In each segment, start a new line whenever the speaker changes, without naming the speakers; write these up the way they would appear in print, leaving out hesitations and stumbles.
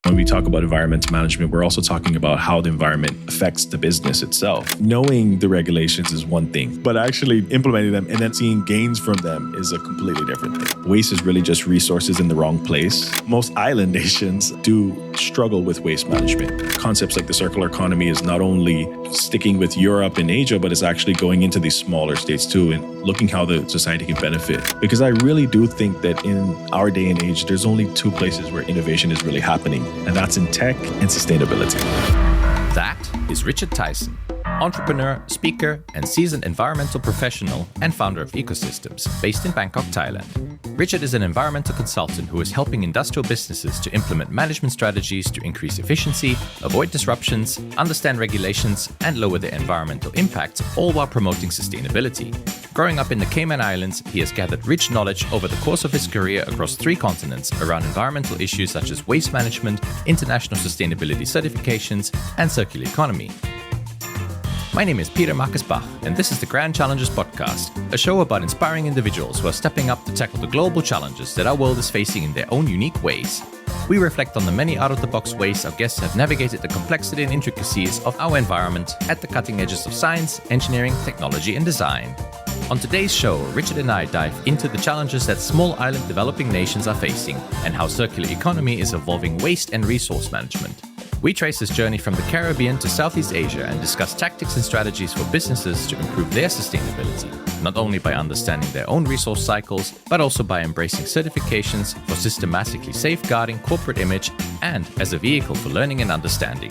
When we talk about environmental management, we're also talking about how the environment affects the business itself. Knowing the regulations is one thing, but actually implementing them and then seeing gains from them is a completely different thing. Waste is really just resources in the wrong place. Most island nations do struggle with waste management. Concepts like the circular economy is not only sticking with Europe and Asia, but it's actually going into these smaller states too and looking how the society can benefit. Because I really do think that in our day and age, there's only two places where innovation is really happening, and that's in tech and sustainability.
That is Richard Tyson, entrepreneur, speaker, and seasoned environmental professional and founder of Ecosystems, based in Bangkok, Thailand. Richard is an environmental consultant who is helping industrial businesses to implement management strategies to increase efficiency, avoid disruptions, understand regulations, and lower their environmental impact, all while promoting sustainability. Growing up in the Cayman Islands, he has gathered rich knowledge over the course of his career across 3 continents around environmental issues such as waste management, international sustainability certifications, and circular economy. My name is Peter Marcus Bach, and this is the Grand Challenges Podcast, a show about inspiring individuals who are stepping up to tackle the global challenges that our world is facing in their own unique ways. We reflect on the many out-of-the-box ways our guests have navigated the complexity and intricacies of our environment at the cutting edges of science, engineering, technology, and design. On today's show, Richard and I dive into the challenges that small island developing nations are facing and how circular economy is evolving waste and resource management. We trace this journey from the Caribbean to Southeast Asia and discuss tactics and strategies for businesses to improve their sustainability, not only by understanding their own resource cycles, but also by embracing certifications for systematically safeguarding corporate image and as a vehicle for learning and understanding.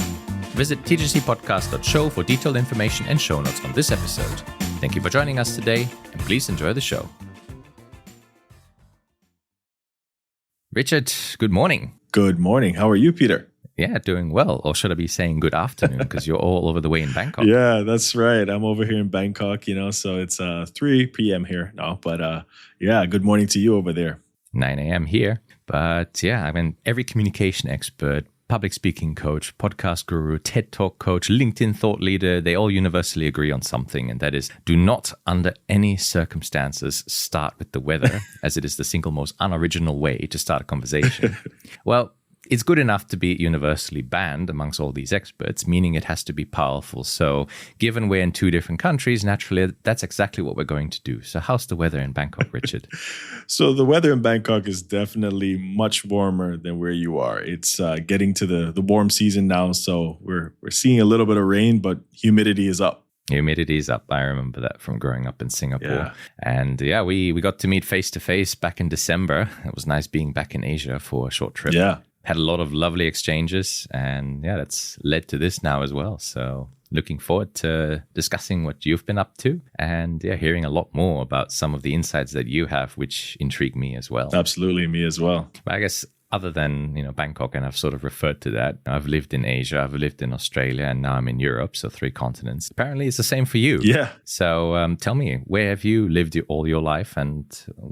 Visit tgcpodcast.show for detailed information and show notes on this episode. Thank you for joining us today, and please enjoy the show. Richard, good morning.
Good morning. How are you, Peter?
Yeah, doing well. Or should I be saying good afternoon because you're all over the way in Bangkok?
Yeah, that's right. I'm over here in Bangkok, so it's 3 p.m. here now. But yeah, good morning to you over there.
9 a.m. here. But yeah, every communication expert, public speaking coach, podcast guru, TED Talk coach, LinkedIn thought leader, they all universally agree on something. And that is, do not under any circumstances start with the weather, as it is the single most unoriginal way to start a conversation. Well, it's good enough to be universally banned amongst all these experts, meaning it has to be powerful. So given we're in 2 different countries, naturally, that's exactly what we're going to do. So how's the weather in Bangkok, Richard?
So the weather in Bangkok is definitely much warmer than where you are. It's getting to the warm season now. So we're seeing a little bit of rain, but humidity is up.
Humidity is up. I remember that from growing up in Singapore.
Yeah.
And yeah, we got to meet face to face back in December. It was nice being back in Asia for a short trip.
Yeah.
Had a lot of lovely exchanges, and yeah, that's led to this now as well. So looking forward to discussing what you've been up to and yeah, hearing a lot more about some of the insights that you have, which intrigue me as well.
Absolutely, me as well.
But I guess other than, Bangkok, and I've sort of referred to that, I've lived in Asia, I've lived in Australia, and now I'm in Europe, so 3 continents. Apparently it's the same for you.
Yeah.
So tell me, where have you lived all your life, and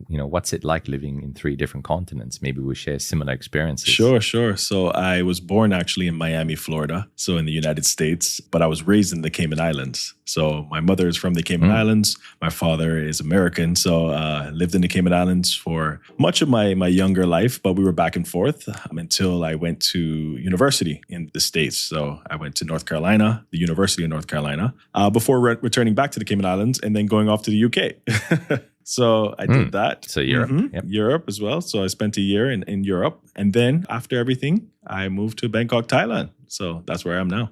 what's it like living in 3 different continents? Maybe we share similar experiences.
Sure. So I was born actually in Miami, Florida, so in the United States, but I was raised in the Cayman Islands. So my mother is from the Cayman Islands. My father is American. So I lived in the Cayman Islands for much of my younger life, but we were back and forth until I went to university in the States. So I went to North Carolina, the University of North Carolina, before returning back to the Cayman Islands and then going off to the UK. So I did that.
So Europe. Yep.
Europe as well. So I spent a year in Europe. And then after everything, I moved to Bangkok, Thailand. So that's where I am now.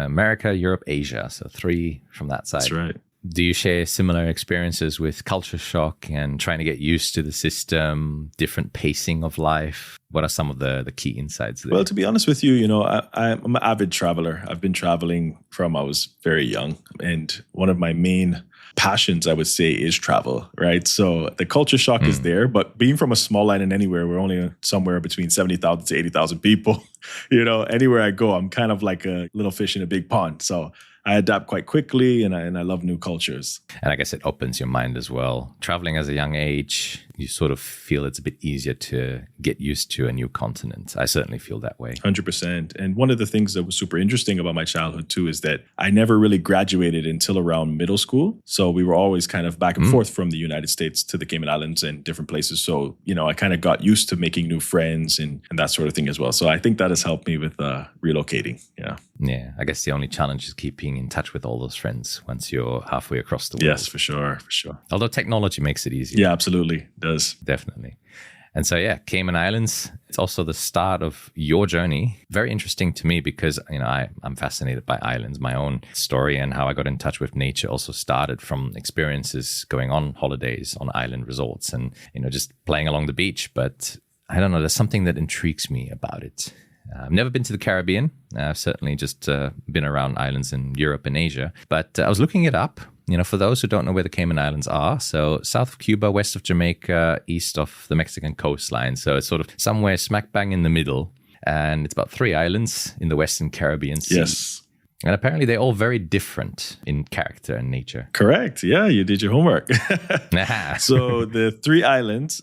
America, Europe, Asia. So 3 from that side.
That's right.
Do you share similar experiences with culture shock and trying to get used to the system, different pacing of life? What are some of the key insights there?
Well, to be honest with you, I'm an avid traveler. I've been traveling from I was very young. And one of my main passions, I would say, is travel, right? So the culture shock is there, but being from a small island anywhere, we're only somewhere between 70,000 to 80,000 people. Anywhere I go, I'm kind of like a little fish in a big pond. So I adapt quite quickly, and I love new cultures.
And I guess it opens your mind as well. Traveling as a young age, you sort of feel it's a bit easier to get used to a new continent. I certainly feel that way.
100%. And one of the things that was super interesting about my childhood too is that I never really graduated until around middle school. So we were always kind of back and forth from the United States to the Cayman Islands and different places. So, I kind of got used to making new friends and that sort of thing as well. So I think that has helped me with relocating. Yeah.
Yeah. I guess the only challenge is keeping in touch with all those friends once you're halfway across the world.
Yes, for sure.
Although technology makes it easier.
Yeah, absolutely. It does.
Definitely. And so, Cayman Islands, it's also the start of your journey. Very interesting to me because, I'm fascinated by islands. My own story and how I got in touch with nature also started from experiences going on holidays on island resorts and, just playing along the beach. But I don't know, there's something that intrigues me about it. I've never been to the Caribbean. I've certainly just been around islands in Europe and Asia. But I was looking it up. For those who don't know where the Cayman Islands are, so south of Cuba, west of Jamaica, east of the Mexican coastline. So it's sort of somewhere smack bang in the middle. And it's about 3 islands in the Western Caribbean Sea.
Yes.
And apparently they're all very different in character and nature.
Correct. Yeah, you did your homework. So the 3 islands,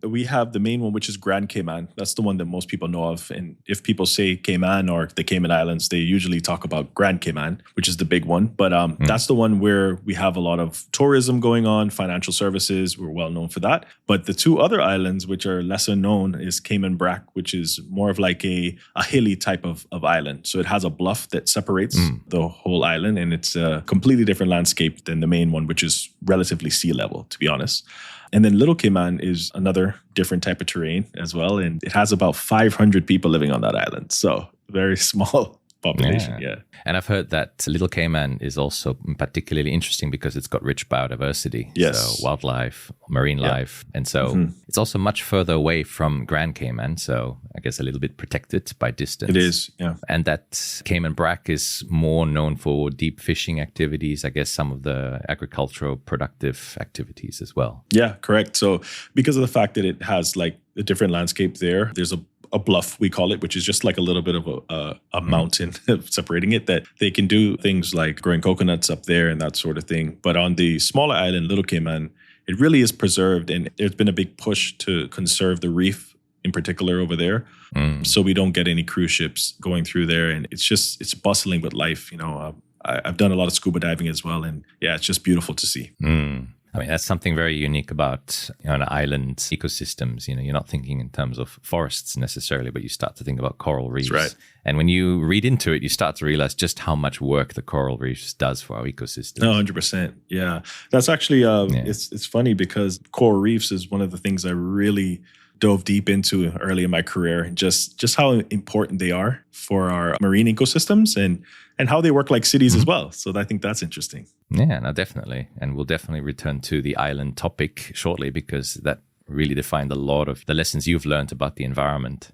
we have the main one, which is Grand Cayman. That's the one that most people know of. And if people say Cayman or the Cayman Islands, they usually talk about Grand Cayman, which is the big one. But that's the one where we have a lot of tourism going on, financial services. We're well known for that. But the 2 other islands, which are lesser known, is Cayman Brac, which is more of like a hilly type of island. So it has a bluff that separates the whole island, and it's a completely different landscape than the main one, which is relatively sea level, to be honest. And then Little Cayman is another different type of terrain as well, and it has about 500 people living on that island. So very small population, yeah.
And I've heard that Little Cayman is also particularly interesting because it's got rich biodiversity.
Yes.
So wildlife, marine life. And so it's also much further away from Grand Cayman. So I guess a little bit protected by distance.
It is, yeah.
And that Cayman Brac is more known for deep fishing activities, I guess some of the agricultural productive activities as well.
Yeah, correct. So because of the fact that it has like a different landscape there, there's a bluff, we call it, which is just like a little bit of a mountain separating it, that they can do things like growing coconuts up there and that sort of thing. But on the smaller island, Little Cayman, it really is preserved, and there's been a big push to conserve the reef in particular over there. So we don't get any cruise ships going through there, and it's bustling with life. I've done a lot of scuba diving as well, and yeah, it's just beautiful to see.
I mean, that's something very unique about an island ecosystems. You're not thinking in terms of forests necessarily, but you start to think about coral reefs.
That's right.
And when you read into it, you start to realize just how much work the coral reefs does for our ecosystem.
100%. Yeah. That's actually, it's funny because coral reefs is one of the things I really dove deep into early in my career, just how important they are for our marine ecosystems and how they work like cities as well. So I think that's interesting.
Yeah, no, definitely. And we'll definitely return to the island topic shortly because that really defined a lot of the lessons you've learned about the environment.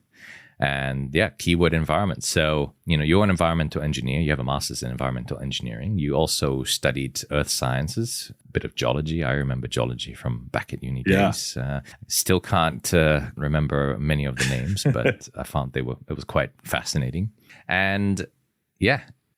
And keyword environment. So, you're an environmental engineer. You have a master's in environmental engineering. You also studied earth sciences, a bit of geology. I remember geology from back at uni days. Still can't remember many of the names, but I found it was quite fascinating. And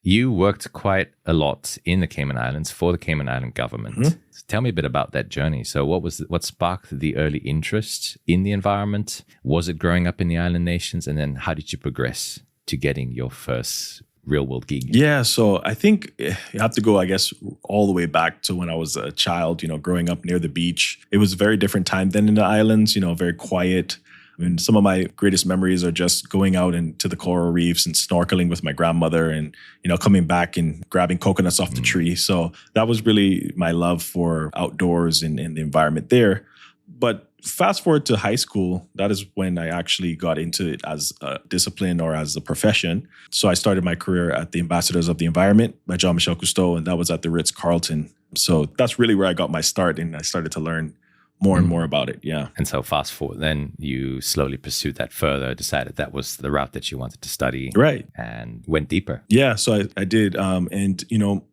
you worked quite a lot in the Cayman Islands for the Cayman Island government. So tell me a bit about that journey. So what sparked the early interest in the environment? Was it growing up in the island nations? And then how did you progress to getting your first real world gig?
Yeah, so I think you have to go, I guess, all the way back to when I was a child, growing up near the beach. It was a very different time than in the islands, very quiet. I mean, some of my greatest memories are just going out into the coral reefs and snorkeling with my grandmother and, coming back and grabbing coconuts off the tree. So that was really my love for outdoors and the environment there. But fast forward to high school, that is when I actually got into it as a discipline or as a profession. So I started my career at the Ambassadors of the Environment by Jean-Michel Cousteau, and that was at the Ritz-Carlton. So that's really where I got my start, and I started to learn more and more about it. Yeah.
And so fast forward, then you slowly pursued that further, decided that was the route that you wanted to study.
Right.
And went deeper.
Yeah. So I did. And,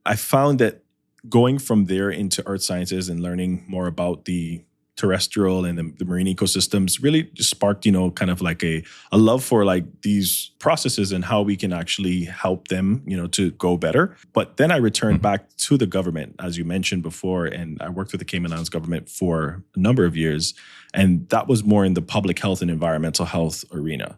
I found that going from there into earth sciences and learning more about the terrestrial and the marine ecosystems really just sparked, kind of like a love for like these processes and how we can actually help them, to go better. But then I returned back to the government, as you mentioned before, and I worked with the Cayman Islands government for a number of years. And that was more in the public health and environmental health arena.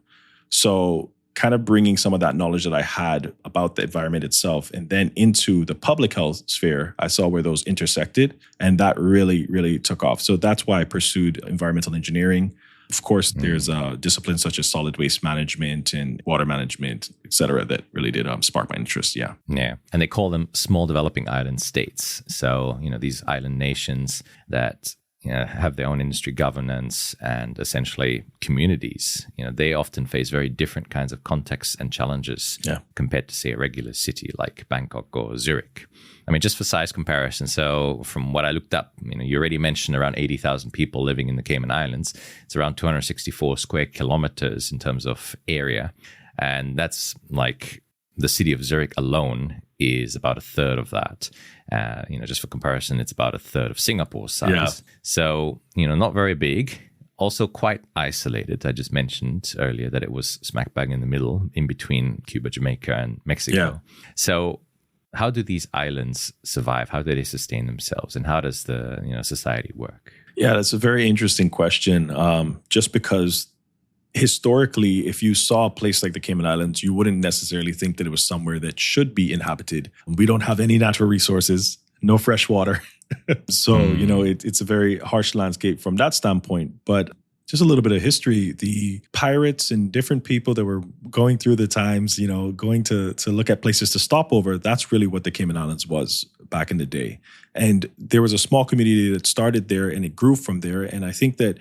So kind of bringing some of that knowledge that I had about the environment itself and then into the public health sphere, I saw where those intersected, and that really, really took off. So that's why I pursued environmental engineering. Of course, there's disciplines such as solid waste management and water management, et cetera, that really did spark my interest. Yeah.
Yeah. And they call them small developing island states. So, these island nations that have their own industry governance and essentially communities, they often face very different kinds of contexts and challenges compared to, say, a regular city like Bangkok or Zurich. I mean, just for size comparison, so from what I looked up, you already mentioned around 80,000 people living in the Cayman Islands. It's around 264 square kilometers in terms of area. And that's like the city of Zurich alone is about a third of that. Just for comparison, it's about a third of Singapore's size. Yeah. So, not very big. Also quite isolated. I just mentioned earlier that it was smack bang in the middle, in between Cuba, Jamaica, and Mexico. Yeah. So how do these islands survive? How do they sustain themselves? And how does the society work?
Yeah, that's a very interesting question. Just because historically, if you saw a place like the Cayman Islands, you wouldn't necessarily think that it was somewhere that should be inhabited. We don't have any natural resources, no fresh water. So, it's a very harsh landscape from that standpoint. But just a little bit of history, the pirates and different people that were going through the times, going to look at places to stop over, that's really what the Cayman Islands was back in the day. And there was a small community that started there and it grew from there. And I think that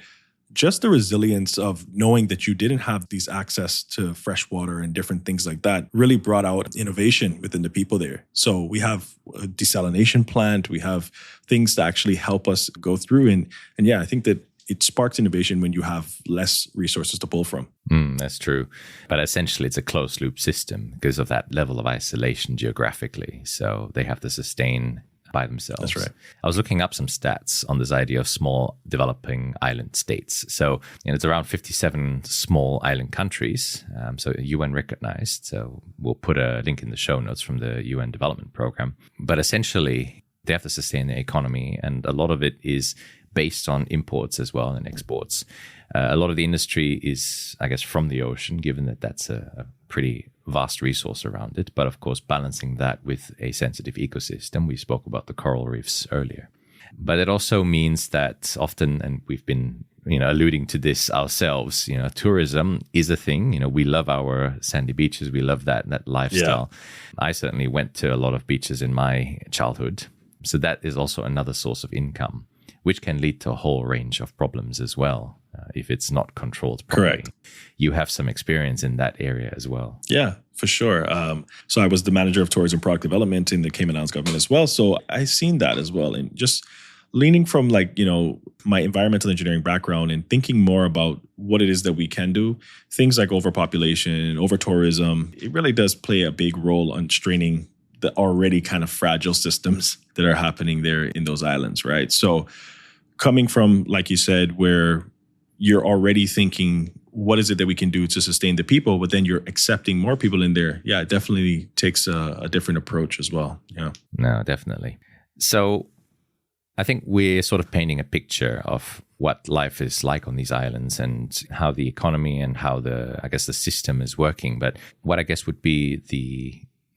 just the resilience of knowing that you didn't have these access to fresh water and different things like that really brought out innovation within the people there. So we have a desalination plant, we have things that actually help us go through. And yeah, I think that it sparks innovation when you have less resources to pull from.
That's true. But essentially, it's a closed loop system because of that level of isolation geographically. So they have to sustain by themselves.
That's right.
I was looking up some stats on this idea of small developing island states. So it's around 57 small island countries, so UN recognized. So we'll put a link in the show notes from the UN development program. But essentially, they have to sustain their economy, and a lot of it is based on imports as well and exports. A lot of the industry is, I guess, from the ocean, given that that's a pretty vast resource around it. But of course, balancing that with a sensitive ecosystem. We spoke about the coral reefs earlier. But it also means that often, and we've been alluding to this ourselves, tourism is a thing. We love our sandy beaches. We love that lifestyle. Yeah. I certainly went to a lot of beaches in my childhood. So that is also another source of income, which can lead to a whole range of problems as well, if it's not controlled properly.
Correct.
You have some experience in that area as well.
Yeah, for sure. So I was the manager of tourism product development in the Cayman Islands government as well. So I've seen that as well. And just leaning from my environmental engineering background and thinking more about what it is that we can do, things like overpopulation, over-tourism, it really does play a big role on straining the already kind of fragile systems that are happening there in those islands, right? So coming from, like you said, where you're already thinking, what is it that we can do to sustain the people? But then you're accepting more people in there. Yeah, it definitely takes a different approach as well. Yeah.
No, definitely. So I think we're sort of painting a picture of what life is like on these islands and how the economy and how the system is working. But what I guess would be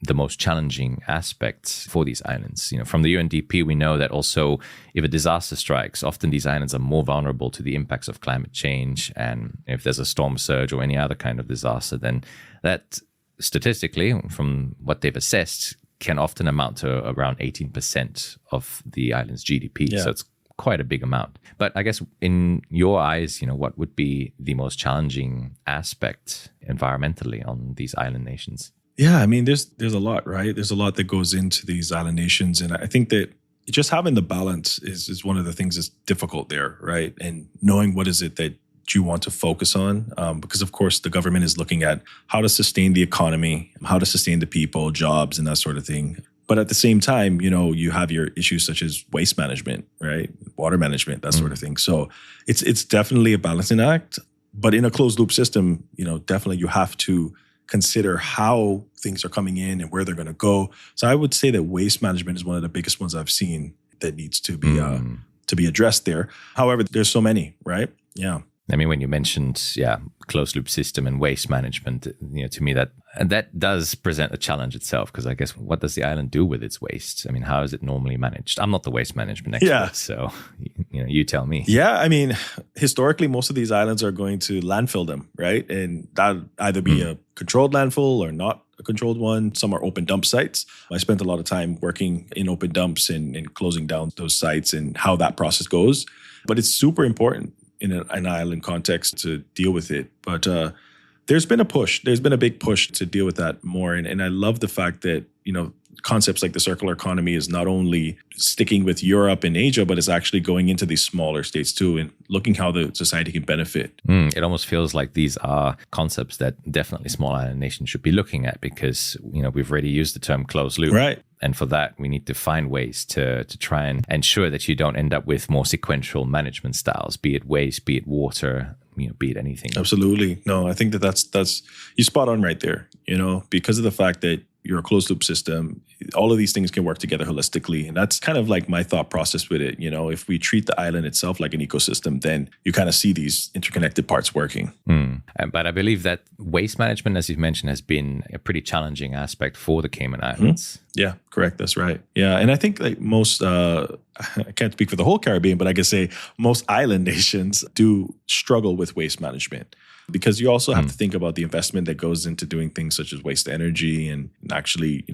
the most challenging aspects for these islands. From the UNDP, we know that also if a disaster strikes, often these islands are more vulnerable to the impacts of climate change. And if there's a storm surge or any other kind of disaster, then that statistically, from what they've assessed, can often amount to around 18% of the island's GDP. Yeah. So it's quite a big amount. But I guess in your eyes, what would be the most challenging aspect environmentally on these island nations?
Yeah, I mean, there's a lot, right? There's a lot that goes into these island nations. And I think that just having the balance is one of the things that's difficult there, right? And knowing what is it that you want to focus on. Because, of course, the government is looking at how to sustain the economy, how to sustain the people, jobs, and that sort of thing. But at the same time, you have your issues such as waste management, right? Water management, that sort of thing. So it's definitely a balancing act. But in a closed loop system, definitely you have to consider how things are coming in and where they're going to go. So I would say that waste management is one of the biggest ones I've seen that needs to be addressed there. However, there's so many, right? Yeah.
I mean, when you mentioned, closed loop system and waste management, to me that does present a challenge itself, because I guess what does the island do with its waste? I mean, how is it normally managed? I'm not the waste management expert, so you tell me.
Yeah, I mean, historically, most of these islands are going to landfill them, right? And that either be a controlled landfill or not a controlled one. Some are open dump sites. I spent a lot of time working in open dumps and closing down those sites and how that process goes. But it's super important in an island context to deal with it. But there's been a push. There's been a big push to deal with that more. And I love the fact that, concepts like the circular economy is not only sticking with Europe and Asia, but it's actually going into these smaller states too and looking how the society can benefit.
It almost feels like these are concepts that definitely small island nations should be looking at, because, we've already used the term closed loop.
Right.
And for that, we need to find ways to try and ensure that you don't end up with more sequential management styles, be it waste, be it water, be it anything.
Absolutely. No, I think that's you spot on right there, because of the fact that you're a closed loop system, all of these things can work together holistically. And that's kind of like my thought process with it. If we treat the island itself like an ecosystem, then you kind of see these interconnected parts working.
But I believe that waste management, as you've mentioned, has been a pretty challenging aspect for the Cayman Islands.
Yeah, correct. That's right. Yeah. And I think like most, I can't speak for the whole Caribbean, but I can say most island nations do struggle with waste management, because you also have to think about the investment that goes into doing things such as waste energy and actually,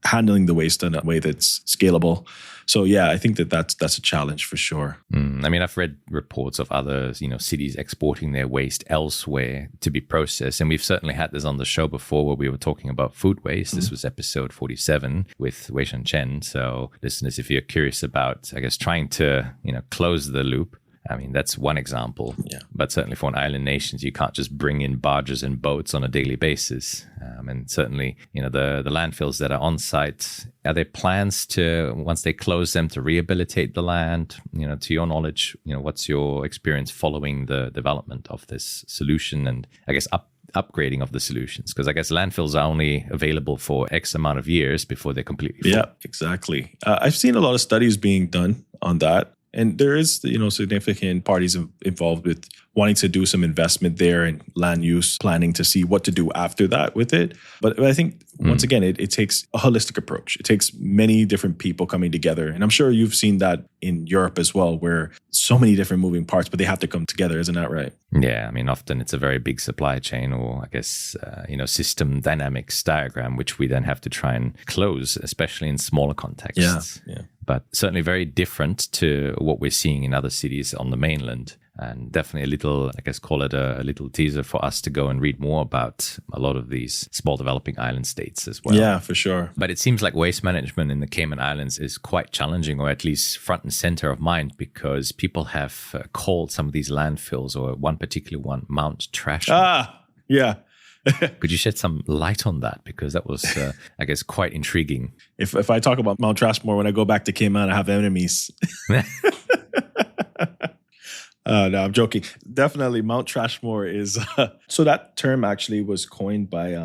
handling the waste in a way that's scalable. So yeah, I think that's a challenge for sure.
I mean, I've read reports of other, cities exporting their waste elsewhere to be processed. And we've certainly had this on the show before where we were talking about food waste. This was episode 47 with Wei Shan Chen. So listeners, if you're curious about, I guess, trying to, close the loop, I mean, that's one example. Yeah. But certainly for an island nations, you can't just bring in barges and boats on a daily basis. And certainly, the landfills that are on site, are there plans to, once they close them, to rehabilitate the land? To your knowledge, what's your experience following the development of this solution and, I guess, upgrading of the solutions? Because I guess landfills are only available for X amount of years before they're completely full.
Yeah, exactly. I've seen a lot of studies being done on that. And there is, significant parties involved with wanting to do some investment there and land use planning to see what to do after that with it. But I think, once again, it takes a holistic approach. It takes many different people coming together. And I'm sure you've seen that in Europe as well, where so many different moving parts, but they have to come together. Isn't that right?
Yeah. I mean, often it's a very big supply chain or, I guess, system dynamics diagram, which we then have to try and close, especially in smaller contexts.
Yeah.
But certainly very different to what we're seeing in other cities on the mainland. And definitely a little, I guess, call it a little teaser for us to go and read more about a lot of these small developing island states as well.
Yeah, for sure.
But it seems like waste management in the Cayman Islands is quite challenging, or at least front and center of mind, because people have called some of these landfills, or one particular one, Mount Trashmore.
Yeah.
Could you shed some light on that? Because that was, I guess, quite intriguing.
If I talk about Mount Trashmore, when I go back to Cayman, I have enemies. No, I'm joking. Definitely, Mount Trashmore is... so that term actually was coined by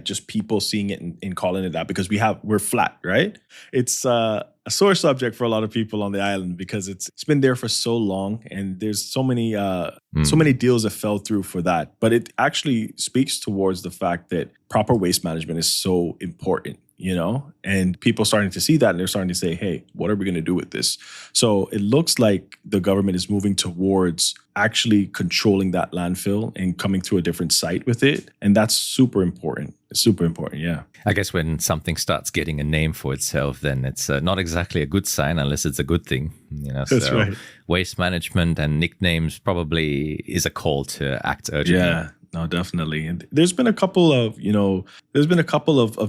just people seeing it and calling it that, because we're flat, right? It's a sore subject for a lot of people on the island because it's been there for so long, and there's so many deals that fell through for that. But it actually speaks towards the fact that proper waste management is so important, and people starting to see that, and they're starting to say, hey, what are we going to do with this? So it looks like the government is moving towards actually controlling that landfill and coming to a different site with it. And that's super important. It's super important, yeah.
I guess when something starts getting a name for itself, then it's not exactly a good sign unless it's a good thing.
That's right.
Waste management and nicknames probably is a call to act urgently.
Yeah. No, definitely. And there's been a couple of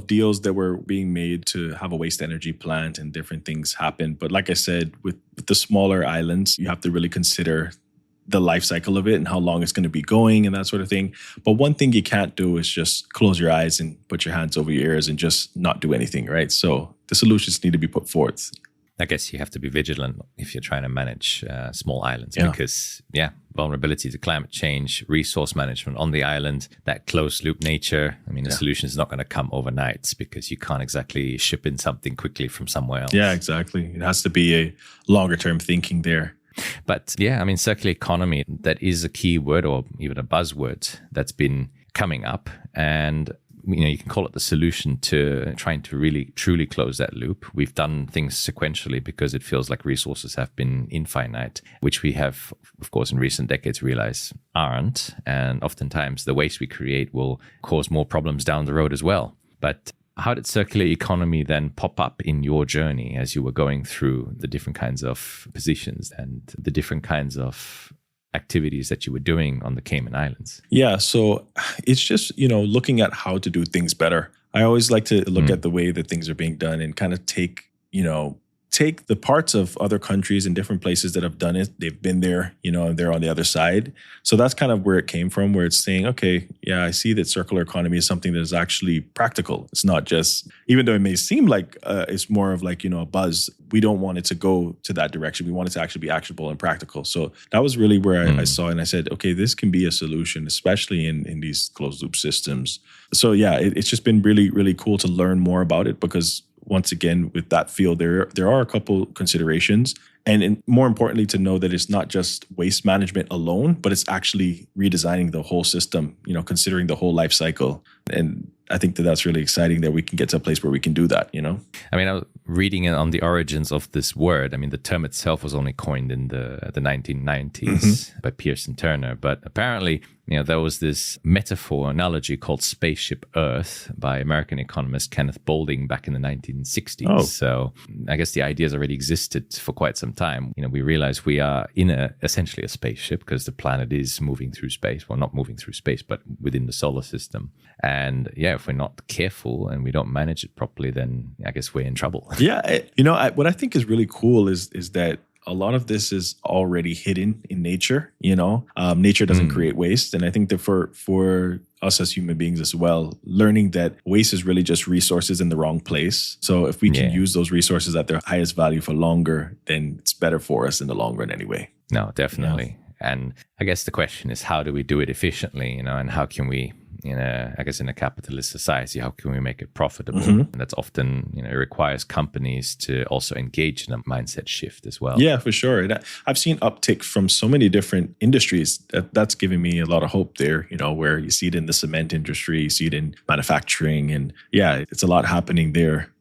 deals that were being made to have a waste energy plant and different things happen. But like I said, with the smaller islands, you have to really consider the life cycle of it and how long it's going to be going and that sort of thing. But one thing you can't do is just close your eyes and put your hands over your ears and just not do anything, right? So the solutions need to be put forth.
I guess you have to be vigilant if you're trying to manage small islands because, vulnerability to climate change, resource management on the island, that closed loop nature. I mean, the solution is not going to come overnight because you can't exactly ship in something quickly from somewhere else.
Yeah, exactly. It has to be a longer term thinking there.
But circular economy, that is a key word or even a buzzword that's been coming up. And you can call it the solution to trying to really truly close that loop. We've done things sequentially because it feels like resources have been infinite, which we have, of course, in recent decades realized aren't. And oftentimes the waste we create will cause more problems down the road as well. But how did circular economy then pop up in your journey as you were going through the different kinds of positions and the different kinds of activities that you were doing on the Cayman Islands?
Yeah, so it's just, looking at how to do things better. I always like to look at the way that things are being done and kind of take the parts of other countries and different places that have done it. They've been there, and they're on the other side. So that's kind of where it came from, where it's saying, okay, yeah, I see that circular economy is something that is actually practical. It's not just, even though it may seem like it's more of like, a buzz, we don't want it to go to that direction. We want it to actually be actionable and practical. So that was really where I saw it and I said, okay, this can be a solution, especially in these closed loop systems. So yeah, it's just been really, really cool to learn more about it because once again, with that field, there are a couple considerations. And more importantly, to know that it's not just waste management alone, but it's actually redesigning the whole system, considering the whole life cycle. And I think that that's really exciting that we can get to a place where we can do that,
I mean, I was reading on the origins of this word. I mean, the term itself was only coined in the 1990s by Pearson Turner. But apparently, there was this metaphor analogy called Spaceship Earth by American economist Kenneth Boulding back in the 1960s. Oh. So I guess the ideas already existed for quite some time. We realize we are in essentially a spaceship because the planet is moving through space. Well, not moving through space, but within the solar system. And if we're not careful and we don't manage it properly, then I guess we're in trouble.
Yeah. What I think is really cool is that a lot of this is already hidden in nature. Nature doesn't create waste. And I think that for us as human beings as well, learning that waste is really just resources in the wrong place. So if we can use those resources at their highest value for longer, then it's better for us in the long run anyway.
No, definitely. And I guess the question is, how do we do it efficiently, and how can we, in a capitalist society, how can we make it profitable? And that's often, it requires companies to also engage in a mindset shift as well.
Yeah, for sure. And I've seen uptick from so many different industries. That's giving me a lot of hope there, where you see it in the cement industry, you see it in manufacturing, and it's a lot happening there.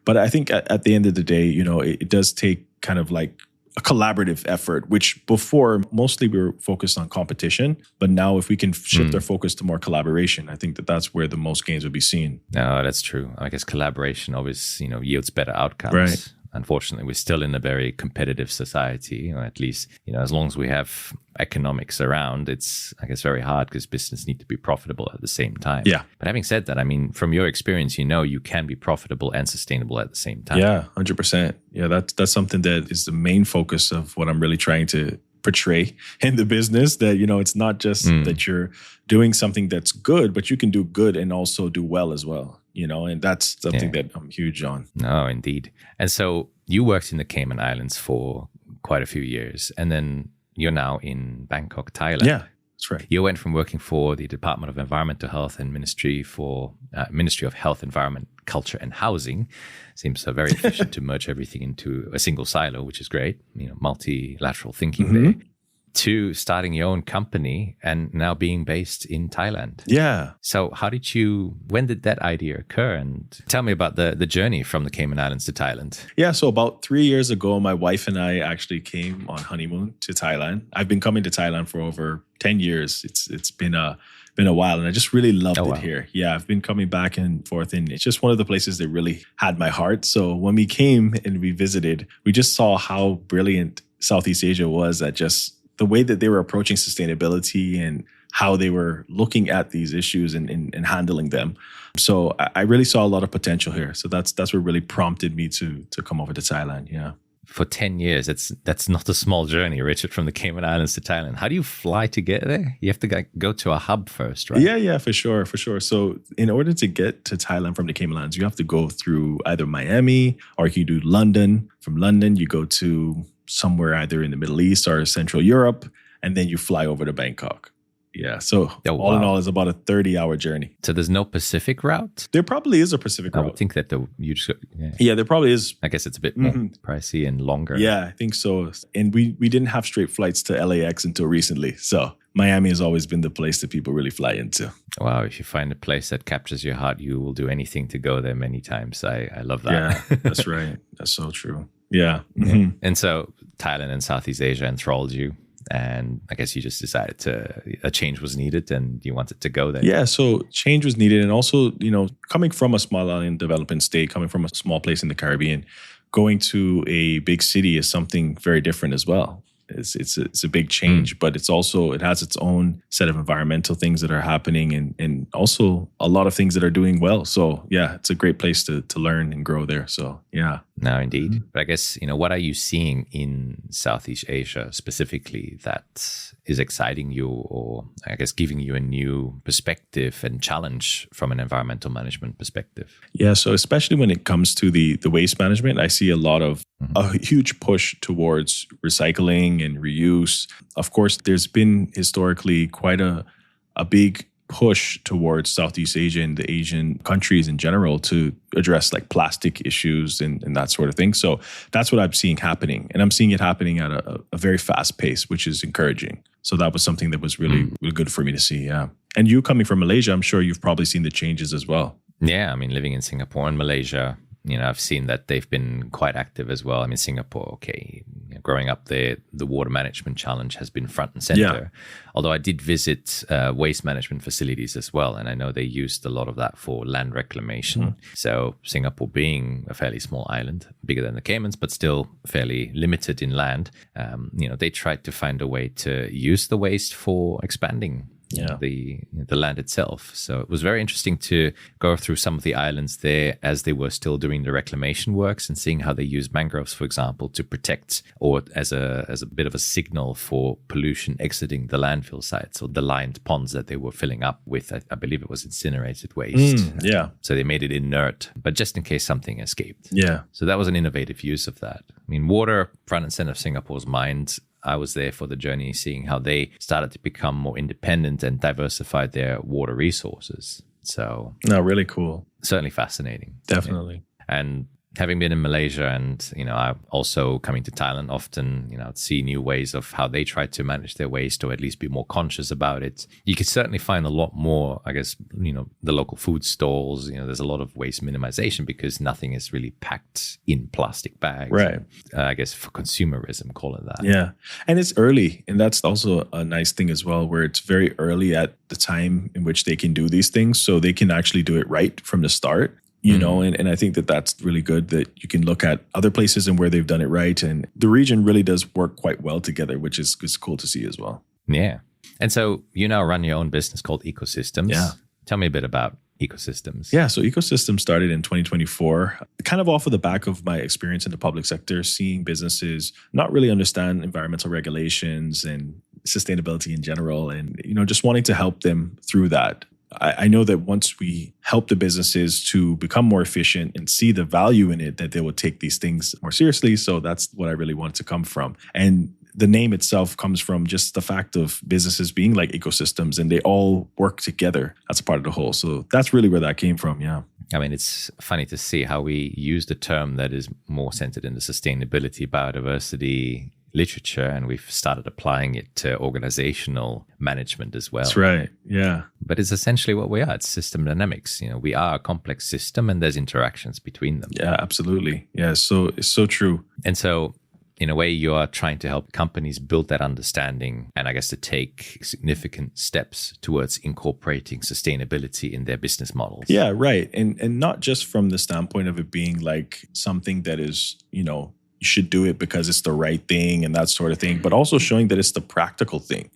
But I think at the end of the day, it does take kind of like a collaborative effort, which before mostly we were focused on competition. But now if we can shift our focus to more collaboration, I think that that's where the most gains will be seen.
No, that's true. I guess collaboration always, yields better outcomes.
Right.
Unfortunately, we're still in a very competitive society, or at least, as long as we have economics around, it's, I guess, very hard because business need to be profitable at the same time.
Yeah.
But having said that, I mean, from your experience, you can be profitable and sustainable at the same time.
Yeah, 100%. Yeah, that's something that is the main focus of what I'm really trying to portray in the business, that, it's not just that you're doing something that's good, but you can do good and also do well as well. And that's something that I'm huge on.
No, indeed. And so you worked in the Cayman Islands for quite a few years, and then you're now in Bangkok, Thailand.
Yeah, that's right.
You went from working for the Department of Environmental Health and Ministry of Health, Environment, Culture and Housing. Seems so very efficient to merge everything into a single silo, which is great. Multilateral thinking there. To starting your own company and now being based in Thailand.
Yeah.
So when did that idea occur? And tell me about the journey from the Cayman Islands to Thailand.
Yeah. So about 3 years ago, my wife and I actually came on honeymoon to Thailand. I've been coming to Thailand for over 10 years. It's been a while, and I just really loved it here. Yeah, I've been coming back and forth, and it's just one of the places that really had my heart. So when we came and we visited, we just saw how brilliant Southeast Asia was at just the way that they were approaching sustainability and how they were looking at these issues and handling them. So I really saw a lot of potential here. So that's what really prompted me to come over to Thailand. Yeah.
for 10 years, that's not a small journey, Richard, from the Cayman Islands to Thailand. How do you fly to get there? You have to go to a hub first, right?
Yeah, for sure. So in order to get to Thailand from the Cayman Islands, you have to go through either Miami or you can do London. From London, you go to somewhere either in the Middle East or Central Europe, and then you fly over to Bangkok. Yeah. So all in all, it's about a 30-hour journey.
So there's no Pacific route?
There probably is a Pacific route.
I would think that
there probably is.
I guess it's a bit more pricey and longer.
Yeah, I think so. And we didn't have straight flights to LAX until recently. So Miami has always been the place that people really fly into.
Wow. If you find a place that captures your heart, you will do anything to go there many times. I love that.
Yeah, that's right. That's so true. Yeah.
Mm-hmm. And so Thailand and Southeast Asia enthralled you. And I guess you just decided a change was needed and you wanted to go there.
Yeah, so change was needed. And also, coming from a small island development state, coming from a small place in the Caribbean, going to a big city is something very different as well. It's a big change, but it has its own set of environmental things that are happening and also a lot of things that are doing well. So yeah, it's a great place to learn and grow there. So yeah.
No, indeed. But I guess, what are you seeing in Southeast Asia specifically that is exciting you or I guess giving you a new perspective and challenge from an environmental management perspective?
Yeah, so especially when it comes to the waste management, I see a huge push towards recycling and reuse. Of course, there's been historically quite a big push towards Southeast Asia and the Asian countries in general to address like plastic issues and that sort of thing. So that's what I'm seeing happening. And I'm seeing it happening at a very fast pace, which is encouraging. So that was something that was really good for me to see. Yeah. And you coming from Malaysia, I'm sure you've probably seen the changes as well.
Yeah. I mean, living in Singapore and Malaysia, I've seen that they've been quite active as well. I mean, Singapore, growing up there, the water management challenge has been front and center. Yeah. Although I did visit waste management facilities as well, and I know they used a lot of that for land reclamation. So Singapore being a fairly small island, bigger than the Caymans, but still fairly limited in land, they tried to find a way to use the waste for expanding the land itself. So it was very interesting to go through some of the islands there as they were still doing the reclamation works and seeing how they use mangroves, for example, to protect or as a bit of a signal for pollution exiting the landfill sites or the lined ponds that they were filling up with, I believe it was incinerated waste. So they made it inert, but just in case something escaped.
Yeah.
So that was an innovative use of that. I mean, water front and center of Singapore's mind. I was there for the journey, seeing how they started to become more independent and diversified their water resources. So,
really cool.
Certainly fascinating.
Definitely.
And having been in Malaysia and, I'm also coming to Thailand often, I'd see new ways of how they try to manage their waste or at least be more conscious about it. You could certainly find a lot more, I guess, the local food stalls, there's a lot of waste minimization because nothing is really packed in plastic bags.
Right.
I guess for consumerism, call it that.
Yeah. And it's early. And that's also a nice thing as well, where it's very early at the time in which they can do these things. So they can actually do it right from the start. And I think that that's really good that you can look at other places and where they've done it right. And the region really does work quite well together, which is cool to see as well.
Yeah. And so you now run your own business called Ecosystems.
Yeah.
Tell me a bit about Ecosystems.
Yeah. So Ecosystems started in 2024, kind of off of the back of my experience in the public sector, seeing businesses not really understand environmental regulations and sustainability in general, and, just wanting to help them through that. I know that once we help the businesses to become more efficient and see the value in it, that they will take these things more seriously. So that's what I really want to come from. And the name itself comes from just the fact of businesses being like ecosystems and they all work together as a part of the whole. So that's really where that came from. Yeah.
I mean, it's funny to see how we use the term that is more centered in the sustainability, biodiversity literature, and we've started applying it to organizational management as well.
That's right. Yeah.
But it's essentially what we are. It's system dynamics. We are a complex system and there's interactions between them.
Yeah, absolutely. Yeah. So it's so true.
And so in a way, you are trying to help companies build that understanding and I guess to take significant steps towards incorporating sustainability in their business models.
Yeah, right. And not just from the standpoint of it being like something that is, you should do it because it's the right thing and that sort of thing, but also showing that it's the practical thing.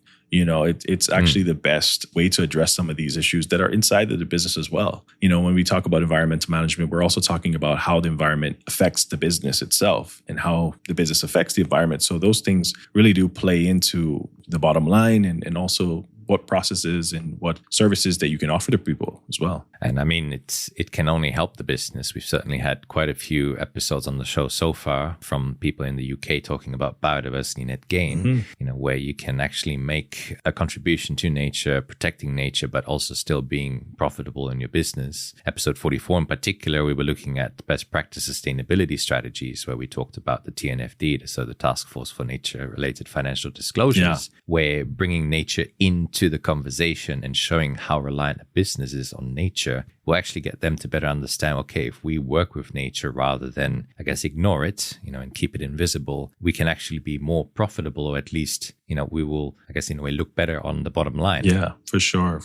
It's actually the best way to address some of these issues that are inside of the business as well. When we talk about environmental management, we're also talking about how the environment affects the business itself and how the business affects the environment. So those things really do play into the bottom line and also what processes and what services that you can offer to people as well.
And I mean, it can only help the business. We've certainly had quite a few episodes on the show so far from people in the UK talking about biodiversity net gain, where you can actually make a contribution to nature, protecting nature, but also still being profitable in your business. Episode 44 in particular, we were looking at best practice sustainability strategies, where we talked about the TNFD, so the Task Force for Nature-Related Financial Disclosures, where bringing nature into the conversation and showing how reliant a business is on nature will actually get them to better understand, okay, if we work with nature rather than, I guess, ignore it, and keep it invisible, we can actually be more profitable, or at least, we will, I guess, in a way, look better on the bottom line.
Yeah, for sure.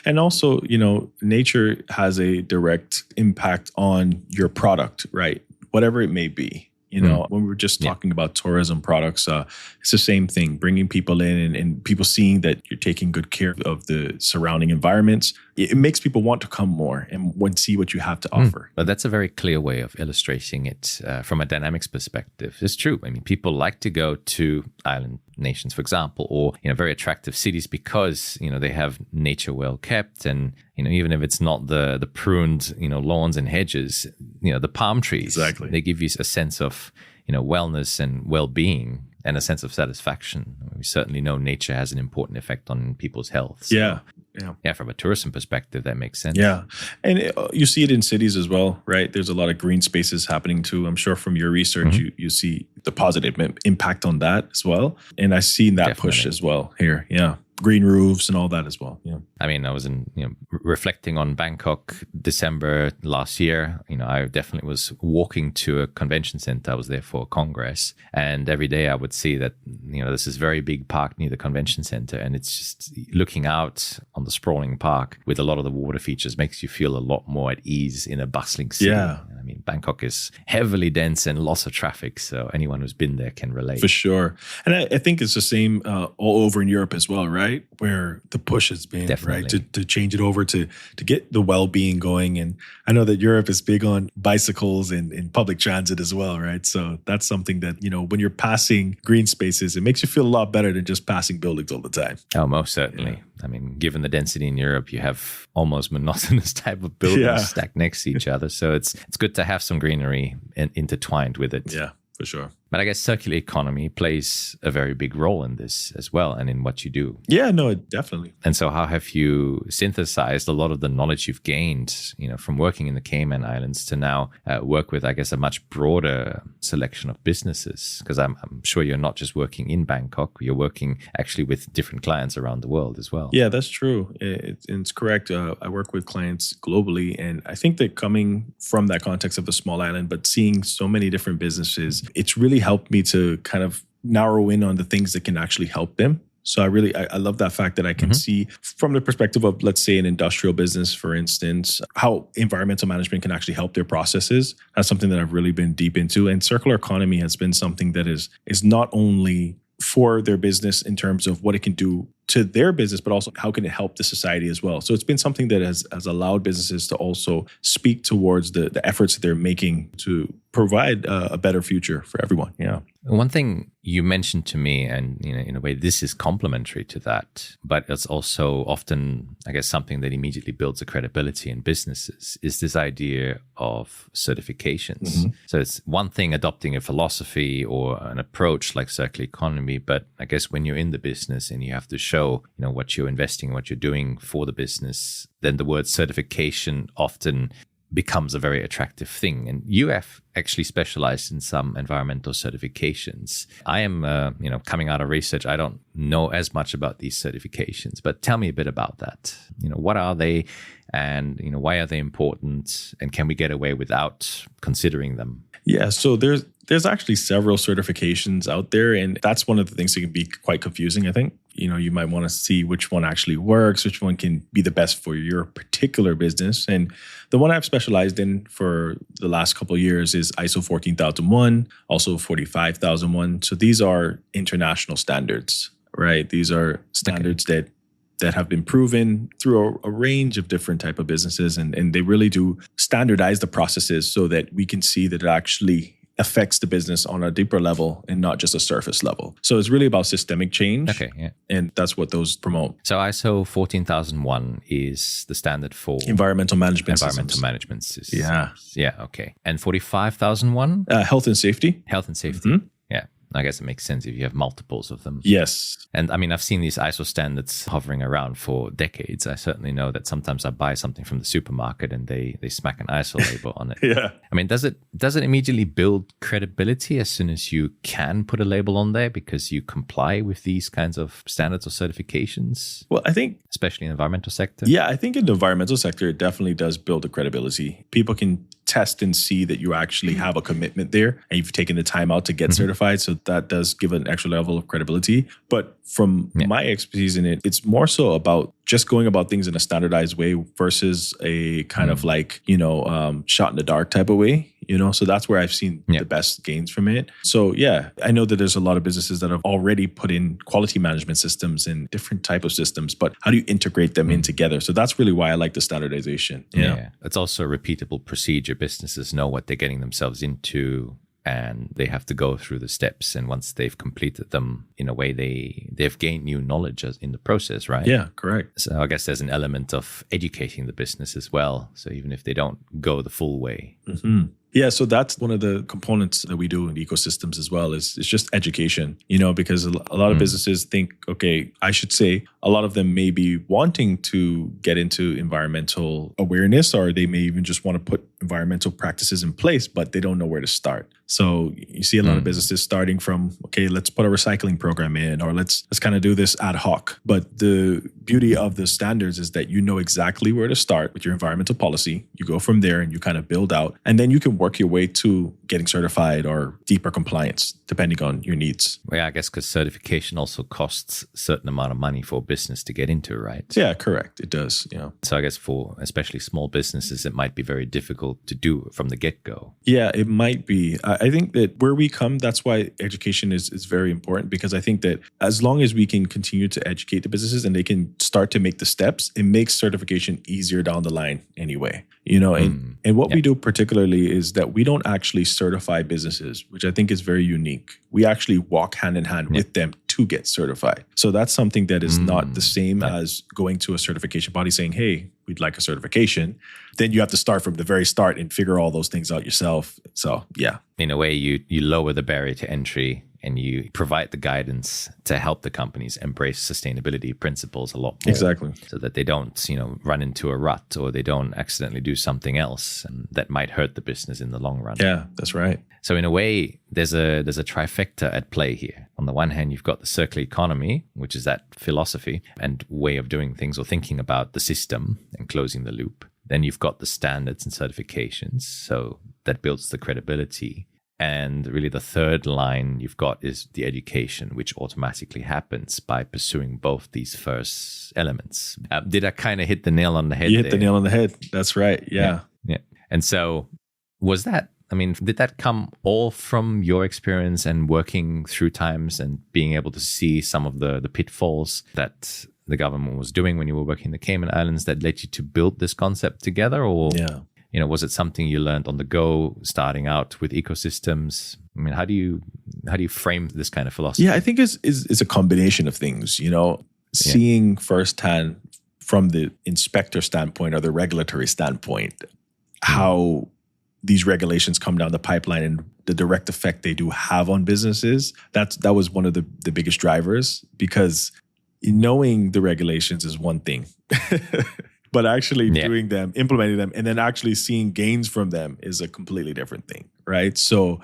And also, nature has a direct impact on your product, right? Whatever it may be. When we were just talking about tourism products, it's the same thing, bringing people in and people seeing that you're taking good care of the surrounding environments. It makes people want to come more and see what you have to offer.
But that's a very clear way of illustrating it from a dynamics perspective. It's true. I mean, people like to go to island nations, for example, or very attractive cities because they have nature well kept, and even if it's not the pruned lawns and hedges, the palm trees,
exactly,
they give you a sense of wellness and well-being and a sense of satisfaction. We certainly know nature has an important effect on people's health.
So,
yeah, from a tourism perspective, that makes sense.
Yeah. And you see it in cities as well, right? There's a lot of green spaces happening too. I'm sure from your research, you see the positive impact on that as well. And I've seen that push as well here. Yeah. Green roofs and all that as well. Yeah.
I mean, I was reflecting on Bangkok December last year. I definitely was walking to a convention center. I was there for a congress, and every day I would see that this is very big park near the convention center, and it's just looking out on the sprawling park with a lot of the water features makes you feel a lot more at ease in a bustling city.
Yeah.
I mean, Bangkok is heavily dense and lots of traffic, so anyone who's been there can relate.
For sure. And I think it's the same all over in Europe as well, right? Where the push has been, right? To change it over to get the well-being going. And I know that Europe is big on bicycles and public transit as well, right? So that's something that, when you're passing green spaces, it makes you feel a lot better than just passing buildings all the time.
Oh, most certainly. Yeah. I mean, given the density in Europe, you have almost monotonous type of buildings stacked next to each other. So it's good to have some greenery intertwined with it.
Yeah, for sure.
But I guess circular economy plays a very big role in this as well, and in what you do.
Yeah, no, definitely.
And so how have you synthesized a lot of the knowledge you've gained, from working in the Cayman Islands to now work with, I guess, a much broader selection of businesses? Because I'm sure you're not just working in Bangkok, you're working actually with different clients around the world as well.
Yeah, that's true. It's correct. I work with clients globally, and I think that coming from that context of the small island, but seeing so many different businesses, it's really helped me to kind of narrow in on the things that can actually help them. So I love that fact that I can see from the perspective of, let's say, an industrial business, for instance, how environmental management can actually help their processes. That's something that I've really been deep into. And circular economy has been something that is not only for their business in terms of what it can do to their business, but also how can it help the society as well. So it's been something that has allowed businesses to also speak towards the efforts that they're making to provide a better future for everyone. Yeah.
One thing you mentioned to me, and in a way, this is complementary to that, but it's also often, I guess, something that immediately builds a credibility in businesses, is this idea of certifications. So it's one thing adopting a philosophy or an approach like circular economy, but I guess when you're in the business and you have to show, what you're investing, what you're doing for the business, then the word certification often becomes a very attractive thing. And you have actually specialized in some environmental certifications. I am, coming out of research, I don't know as much about these certifications, but tell me a bit about that. What are they, and why are they important, and can we get away without considering them?
Yeah, so there's actually several certifications out there, and that's one of the things that can be quite confusing, I think. You might want to see which one actually works, which one can be the best for your particular business. And the one I've specialized in for the last couple of years is ISO 14001, also 45001. So these are international standards. right? These are standards that have been proven through a range of different type of businesses. And they really do standardize the processes so that we can see that it actually affects the business on a deeper level and not just a surface level. So it's really about systemic change.
Okay, yeah.
And that's what those promote.
So ISO 14001 is the standard for
environmental management
systems.
Yeah.
Yeah, okay. And 45001?
Health and safety.
Health and safety.
Mm-hmm.
Yeah. I guess it makes sense if you have multiples of them.
Yes.
And I mean, I've seen these ISO standards hovering around for decades. I certainly know that sometimes I buy something from the supermarket and they smack an ISO label on it.
Yeah.
I mean, does it immediately build credibility as soon as you can put a label on there because you comply with these kinds of standards or certifications?
Well, I think,
especially in the environmental sector.
Yeah, I think in the environmental sector, it definitely does build the credibility. People can test and see that you actually have a commitment there and you've taken the time out to get certified. So that does give an extra level of credibility. But from my expertise in it, it's more so about just going about things in a standardized way versus a kind of like, shot in the dark type of way. So that's where I've seen the best gains from it. So yeah, I know that there's a lot of businesses that have already put in quality management systems and different type of systems, but how do you integrate them in together? So that's really why I like the standardization.
Yeah. It's also a repeatable procedure. Businesses know what they're getting themselves into and they have to go through the steps. And once they've completed them, in a way, they've gained new knowledge in the process, right?
Yeah, correct.
So I guess there's an element of educating the business as well. So even if they don't go the full way.
Mm-hmm. Yeah, so that's one of the components that we do in ecosystems as well is it's just education, because a lot of businesses think, okay, I should say a lot of them may be wanting to get into environmental awareness, or they may even just want to put environmental practices in place, but they don't know where to start. So you see a lot of businesses starting from, okay, let's put a recycling program in, or let's kind of do this ad hoc. But the beauty of the standards is that you know exactly where to start with your environmental policy. You go from there and you kind of build out, and then you can work your way to getting certified or deeper compliance, depending on your needs.
Well, yeah, I guess because certification also costs a certain amount of money for a business to get into, right?
Yeah, correct. It does. Yeah.
So I guess for especially small businesses, it might be very difficult to do from the get-go.
Yeah, it might be. I think that where we come, that's why education is very important, because I think that as long as we can continue to educate the businesses and they can start to make the steps, it makes certification easier down the line anyway. And what we do particularly is that we don't actually certify businesses, which I think is very unique. We actually walk hand in hand with them to get certified. So that's something that is not the same as going to a certification body saying, hey, we'd like a certification. Then you have to start from the very start and figure all those things out yourself. So yeah.
In a way, you lower the barrier to entry and you provide the guidance to help the companies embrace sustainability principles a lot more.
Exactly.
So that they don't, run into a rut or they don't accidentally do something else and that might hurt the business in the long run.
Yeah, that's right.
So in a way, there's a trifecta at play here. On the one hand, you've got the circular economy, which is that philosophy and way of doing things or thinking about the system and closing the loop. Then you've got the standards and certifications. So that builds the credibility. And really the third line you've got is the education, which automatically happens by pursuing both these first elements. Did I kind of hit the nail on the head?
You hit the nail on the head. That's right. Yeah.
And so did that come all from your experience and working through times and being able to see some of the pitfalls that the government was doing when you were working in the Cayman Islands that led you to build this concept together? Or was it something you learned on the go, starting out with ecosystems? I mean, how do you frame this kind of philosophy?
Yeah, I think it's a combination of things. Seeing firsthand from the inspector standpoint or the regulatory standpoint, how these regulations come down the pipeline and the direct effect they do have on businesses. That was one of the biggest drivers, because knowing the regulations is one thing. But actually doing them, implementing them, and then actually seeing gains from them is a completely different thing, right? So,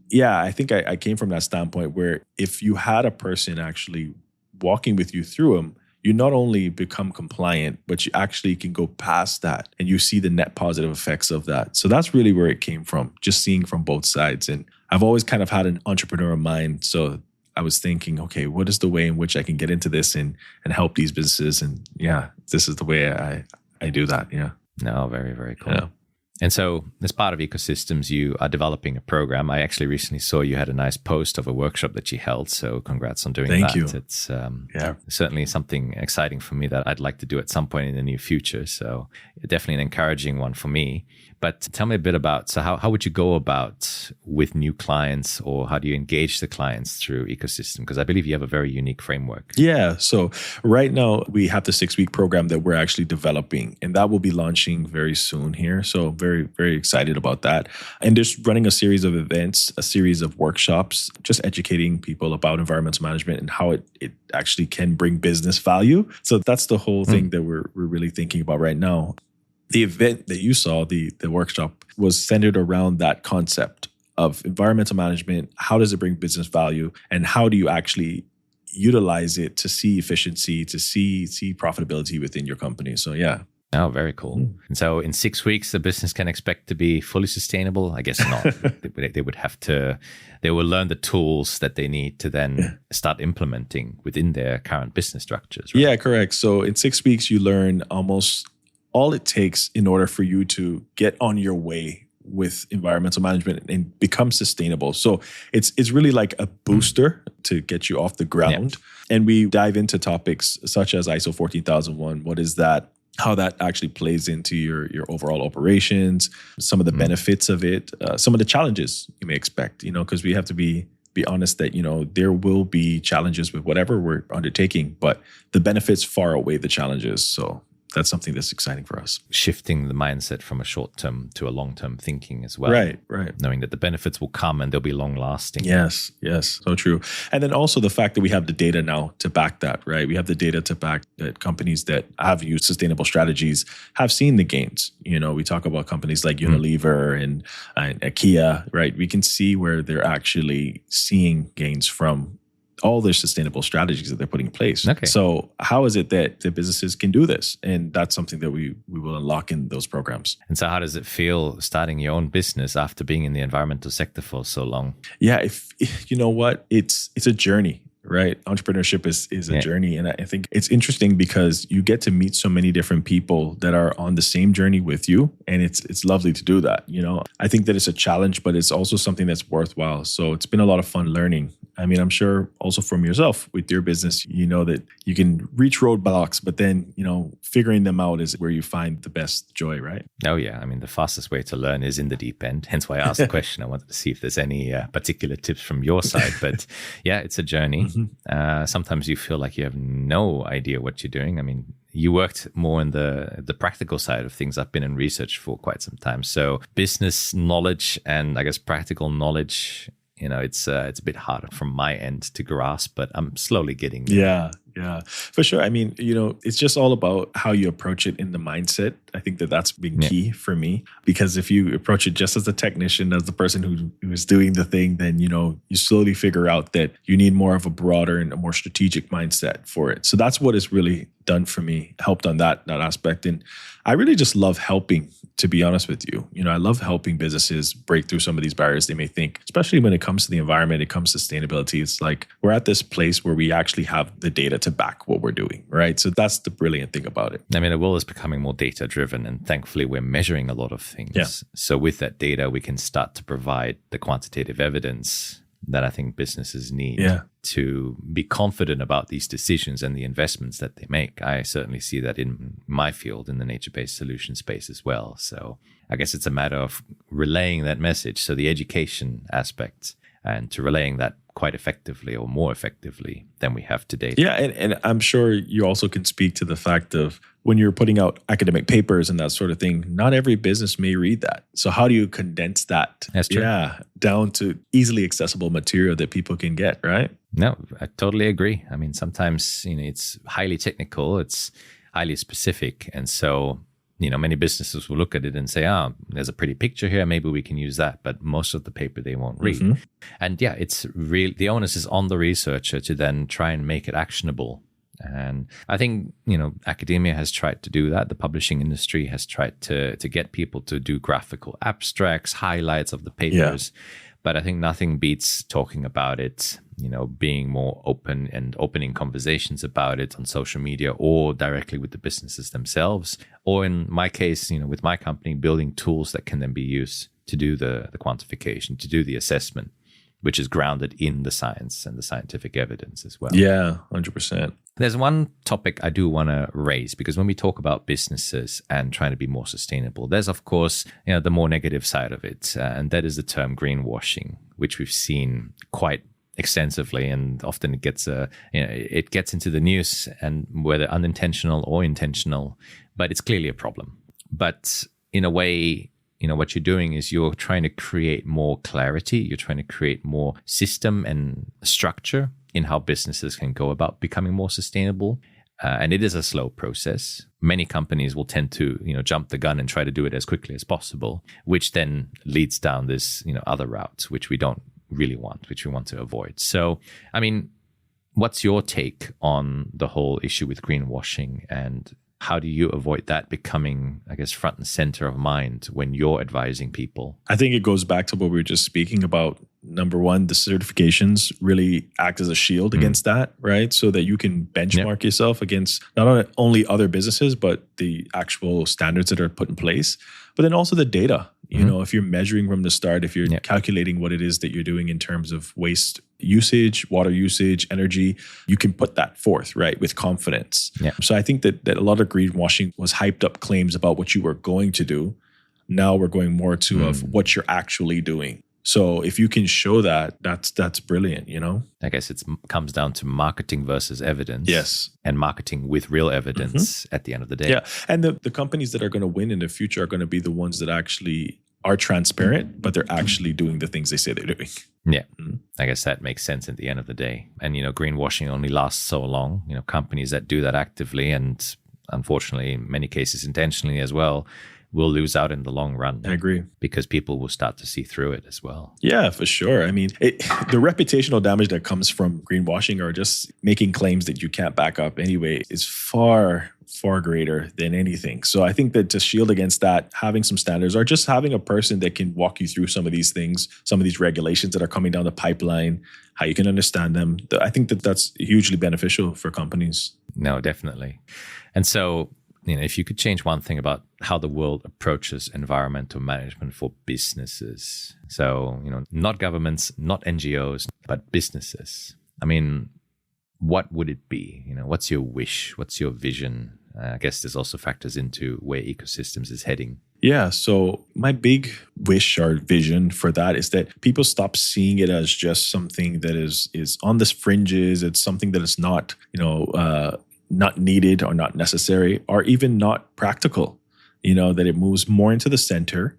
yeah, I think I came from that standpoint where if you had a person actually walking with you through them, you not only become compliant, but you actually can go past that and you see the net positive effects of that. So that's really where it came from, just seeing from both sides. And I've always kind of had an entrepreneur mind. So I was thinking, okay, what is the way in which I can get into this and help these businesses? And yeah, this is the way I do that. Yeah.
No, very, very cool.
Yeah.
And so as part of ecosystems, you are developing a program. I actually recently saw you had a nice post of a workshop that you held. So congrats on doing that.
Thank you.
It's certainly something exciting for me that I'd like to do at some point in the near future. So definitely an encouraging one for me. But tell me a bit about, so how would you go about with new clients, or how do you engage the clients through ecosystem? Because I believe you have a very unique framework.
Yeah. So right now we have the 6-week program that we're actually developing, and that will be launching very soon here. So very, very excited about that. And just running a series of events, a series of workshops, just educating people about environmental management and how it actually can bring business value. So that's the whole thing that we're really thinking about right now. The event that you saw, the workshop, was centered around that concept of environmental management. How does it bring business value, and how do you actually utilize it to see efficiency, to see profitability within your company? So yeah.
Oh, very cool. And so in 6 weeks, the business can expect to be fully sustainable? I guess not. They will learn the tools that they need to then start implementing within their current business structures. Right?
Yeah, correct. So in 6 weeks, you learn almost all it takes in order for you to get on your way with environmental management and become sustainable. So it's really like a booster to get you off the ground. Yeah. And we dive into topics such as ISO 14001. What is that? How that actually plays into your overall operations, some of the benefits of it, some of the challenges you may expect, because we have to be honest that, there will be challenges with whatever we're undertaking, but the benefits far outweigh the challenges. So that's something that's exciting for us.
Shifting the mindset from a short-term to a long-term thinking as well.
Right.
Knowing that the benefits will come and they'll be long-lasting.
Yes. So true. And then also the fact that we have the data now to back that, right? We have the data to back that companies that have used sustainable strategies have seen the gains. We talk about companies like Unilever and IKEA, right? We can see where they're actually seeing gains from all their sustainable strategies that they're putting in place.
Okay.
So how is it that the businesses can do this? And that's something that we will unlock in those programs.
And so how does it feel starting your own business after being in the environmental sector for so long?
Yeah, if you know what, it's a journey. Right. Entrepreneurship is a journey. And I think it's interesting because you get to meet so many different people that are on the same journey with you. And it's lovely to do that. I think that it's a challenge, but it's also something that's worthwhile. So it's been a lot of fun learning. I mean, I'm sure also from yourself with your business, that you can reach roadblocks, but then, figuring them out is where you find the best joy, right?
Oh, yeah. I mean, the fastest way to learn is in the deep end. Hence why I asked the question. I wanted to see if there's any particular tips from your side. But yeah, it's a journey. Sometimes you feel like you have no idea what you're doing. I mean, you worked more in the practical side of things. I've been in research for quite some time. So business knowledge and I guess practical knowledge, it's a bit harder from my end to grasp, but I'm slowly getting there.
Yeah, for sure. I mean, it's just all about how you approach it in the mindset. I think that's been key for me, because if you approach it just as a technician, as the person who is doing the thing, then, you slowly figure out that you need more of a broader and a more strategic mindset for it. So that's what has really done for me, helped on that aspect. And I really just love helping, to be honest with you. I love helping businesses break through some of these barriers they may think, especially when it comes to the environment, it comes to sustainability. It's like we're at this place where we actually have the data to back what we're doing, right? So that's the brilliant thing about it.
I mean, the world is becoming more data-driven, and thankfully we're measuring a lot of things.
Yeah.
So with that data, we can start to provide the quantitative evidence that I think businesses need to be confident about these decisions and the investments that they make. I certainly see that in my field, in the nature-based solution space as well. So I guess it's a matter of relaying that message. So the education aspect, and to relaying that quite effectively or more effectively than we have today.
Yeah, and I'm sure you also can speak to the fact of when you're putting out academic papers and that sort of thing, not every business may read that. So how do you condense that?
That's true.
Yeah, down to easily accessible material that people can get, right?
No, I totally agree. I mean, sometimes, it's highly technical, it's highly specific. And so, many businesses will look at it and say, there's a pretty picture here, maybe we can use that. But most of the paper they won't read. Mm-hmm. And yeah, it's real. The onus is on the researcher to then try and make it actionable. And I think, academia has tried to do that. The publishing industry has tried to get people to do graphical abstracts, highlights of the papers. Yeah. But I think nothing beats talking about it, being more open and opening conversations about it on social media or directly with the businesses themselves. Or in my case, with my company, building tools that can then be used to do the quantification, to do the assessment, which is grounded in the science and the scientific evidence as well.
Yeah, 100%.
There's one topic I do want to raise, because when we talk about businesses and trying to be more sustainable, there's, of course, the more negative side of it. And that is the term greenwashing, which we've seen quite extensively, and often it gets it gets into the news, and whether unintentional or intentional, but it's clearly a problem. But in a way, what you're doing is you're trying to create more clarity. You're trying to create more system and structure in how businesses can go about becoming more sustainable. And it is a slow process. Many companies will tend to, jump the gun and try to do it as quickly as possible, which then leads down this, other route, which we don't really want, which we want to avoid. So, what's your take on the whole issue with greenwashing, and how do you avoid that becoming, I guess, front and center of mind when you're advising people? I
think it goes back to what we were just speaking about. Number one, the certifications really act as a shield against that, right? So that you can benchmark yourself against not only other businesses, but the actual standards that are put in place, but then also the data. If you're measuring from the start, if you're calculating what it is that you're doing in terms of waste usage, water usage, energy, you can put that forth, right, with confidence. Yeah. So I think that a lot of greenwashing was hyped up claims about what you were going to do. Now we're going more to of what you're actually doing. So if you can show that, that's brilliant,
I guess it comes down to marketing versus evidence.
Yes.
And marketing with real evidence at the end of the day.
Yeah. And the companies that are going to win in the future are going to be the ones that actually are transparent, but they're actually doing the things they say they're doing.
Yeah. I guess that makes sense at the end of the day. And, greenwashing only lasts so long. Companies that do that actively, and unfortunately, in many cases intentionally as well, will lose out in the long run.
I agree.
Because people will start to see through it as well.
Yeah, for sure. The reputational damage that comes from greenwashing or just making claims that you can't back up anyway is far, far greater than anything. So I think that to shield against that, having some standards or just having a person that can walk you through some of these things, some of these regulations that are coming down the pipeline, how you can understand them. I think that that's hugely beneficial for companies.
No, definitely. And so, if you could change one thing about how the world approaches environmental management for businesses, so, not governments, not NGOs, but businesses, what would it be? What's your wish? What's your vision? I guess this also factors into where ecosystems is heading.
Yeah. So my big wish or vision for that is that people stop seeing it as just something that is on the fringes. It's something that is not, not needed or not necessary or even not practical, that it moves more into the center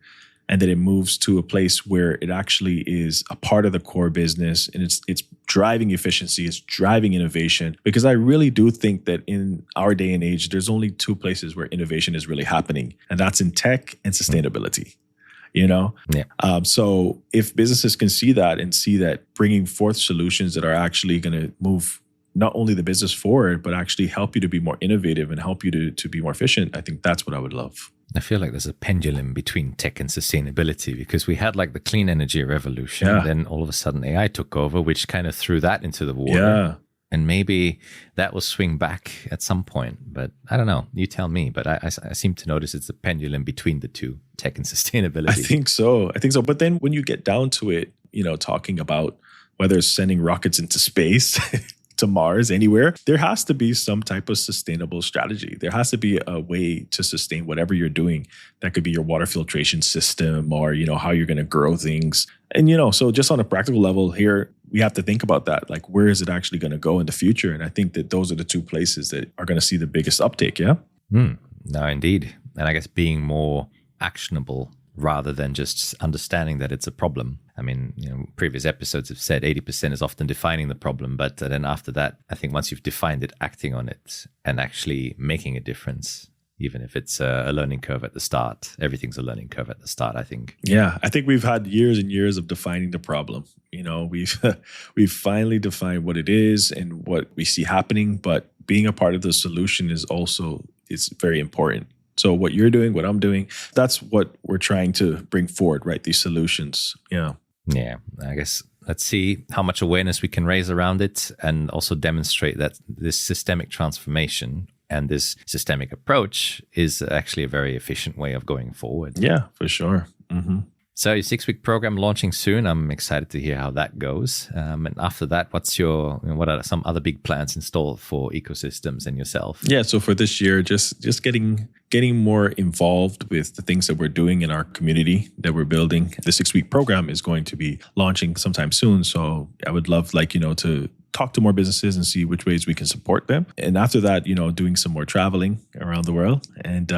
and that it moves to a place where it actually is a part of the core business and it's driving efficiency, it's driving innovation. Because I really do think that in our day and age, there's only two places where innovation is really happening, and that's in tech and sustainability. So if businesses can see that and see that bringing forth solutions that are actually going to move not only the business forward, but actually help you to be more innovative and help you to be more efficient, I think that's what I would love.
I feel like there's a pendulum between tech and sustainability, because we had like the clean energy revolution. Yeah. Then all of a sudden AI took over, which kind of threw that into the water. Yeah. And maybe that will swing back at some point. But I don't know. You tell me. But I seem to notice it's a pendulum between the two, tech and sustainability.
I think so. But then when you get down to it, talking about whether it's sending rockets into space to Mars, anywhere, there has to be some type of sustainable strategy. There has to be a way to sustain whatever you're doing. That could be your water filtration system or, how you're going to grow things. And, so just on a practical level here, we have to think about that. Like, where is it actually going to go in the future? And I think that those are the two places that are going to see the biggest uptake. Yeah.
No, indeed. And I guess being more actionable rather than just understanding that it's a problem. Previous episodes have said 80% is often defining the problem, but then after that, I think once you've defined it, acting on it and actually making a difference, even if it's a learning curve at the start, everything's a learning curve at the start, I think.
Yeah, I think we've had years and years of defining the problem. We've finally defined what it is and what we see happening, but being a part of the solution is very important. So what you're doing, what I'm doing, that's what we're trying to bring forward, right? These solutions. Yeah.
Yeah, I guess let's see how much awareness we can raise around it and also demonstrate that this systemic transformation and this systemic approach is actually a very efficient way of going forward.
Yeah, for sure. Mm-hmm.
So your 6-week program launching soon. I'm excited to hear how that goes. And after that, what are some other big plans in store for ecosystems and yourself?
Yeah, so for this year, just getting more involved with the things that we're doing in our community that we're building. The 6-week program is going to be launching sometime soon. So I would love to talk to more businesses and see which ways we can support them. And after that, doing some more traveling around the world and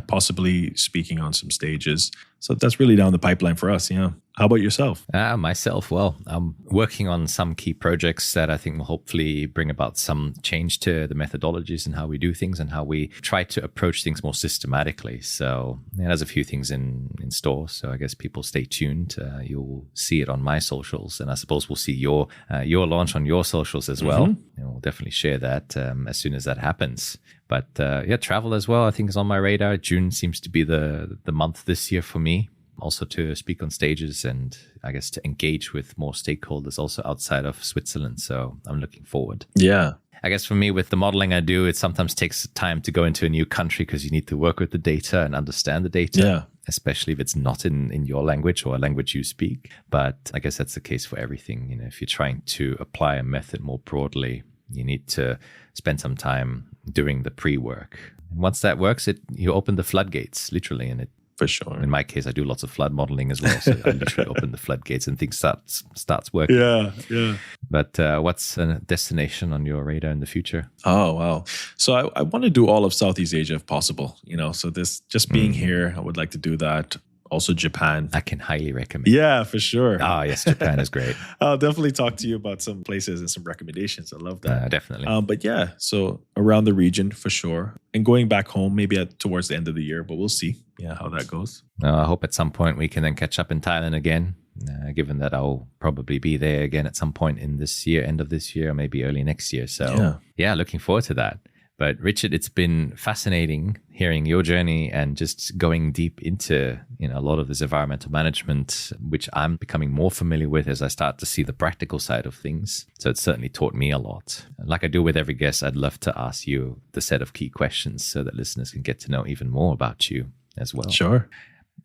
possibly speaking on some stages. So that's really down the pipeline for us. Yeah. How about yourself?
Myself, well, I'm working on some key projects that I think will hopefully bring about some change to the methodologies and how we do things and how we try to approach things more systematically. So there's a few things in store. So I guess people stay tuned. You'll see it on my socials, and I suppose we'll see your launch on your socials as well. Mm-hmm. And we'll definitely share that as soon as that happens. But travel as well, I think, is on my radar. June seems to be the month this year for me. Also to speak on stages and I guess to engage with more stakeholders also outside of Switzerland. So I'm looking forward.
Yeah.
I guess for me, with the modeling I do, it sometimes takes time to go into a new country because you need to work with the data and understand the data, especially if it's not in your language or a language you speak. But I guess that's the case for everything. If you're trying to apply a method more broadly, you need to spend some time doing the pre-work. And once that works, you open the floodgates, literally, and it.
For sure.
In my case, I do lots of flood modeling as well. So I literally open the floodgates and things starts working.
Yeah.
But what's a destination on your radar in the future?
Oh, wow. So I want to do all of Southeast Asia if possible. So this just being here, I would like to do that. Also Japan.
I can highly recommend.
Yeah, for sure.
Oh, yes, Japan is great.
I'll definitely talk to you about some places and some recommendations. I love that.
Definitely.
But yeah, so around the region for sure. And going back home maybe towards the end of the year, but we'll see how that goes.
I hope at some point we can then catch up in Thailand again, given that I'll probably be there again at some point in this year, end of this year, or maybe early next year. So yeah, looking forward to that. But Richard, it's been fascinating hearing your journey and just going deep into a lot of this environmental management, which I'm becoming more familiar with as I start to see the practical side of things. So it's certainly taught me a lot. And like I do with every guest, I'd love to ask you the set of key questions so that listeners can get to know even more about you as well.
Sure.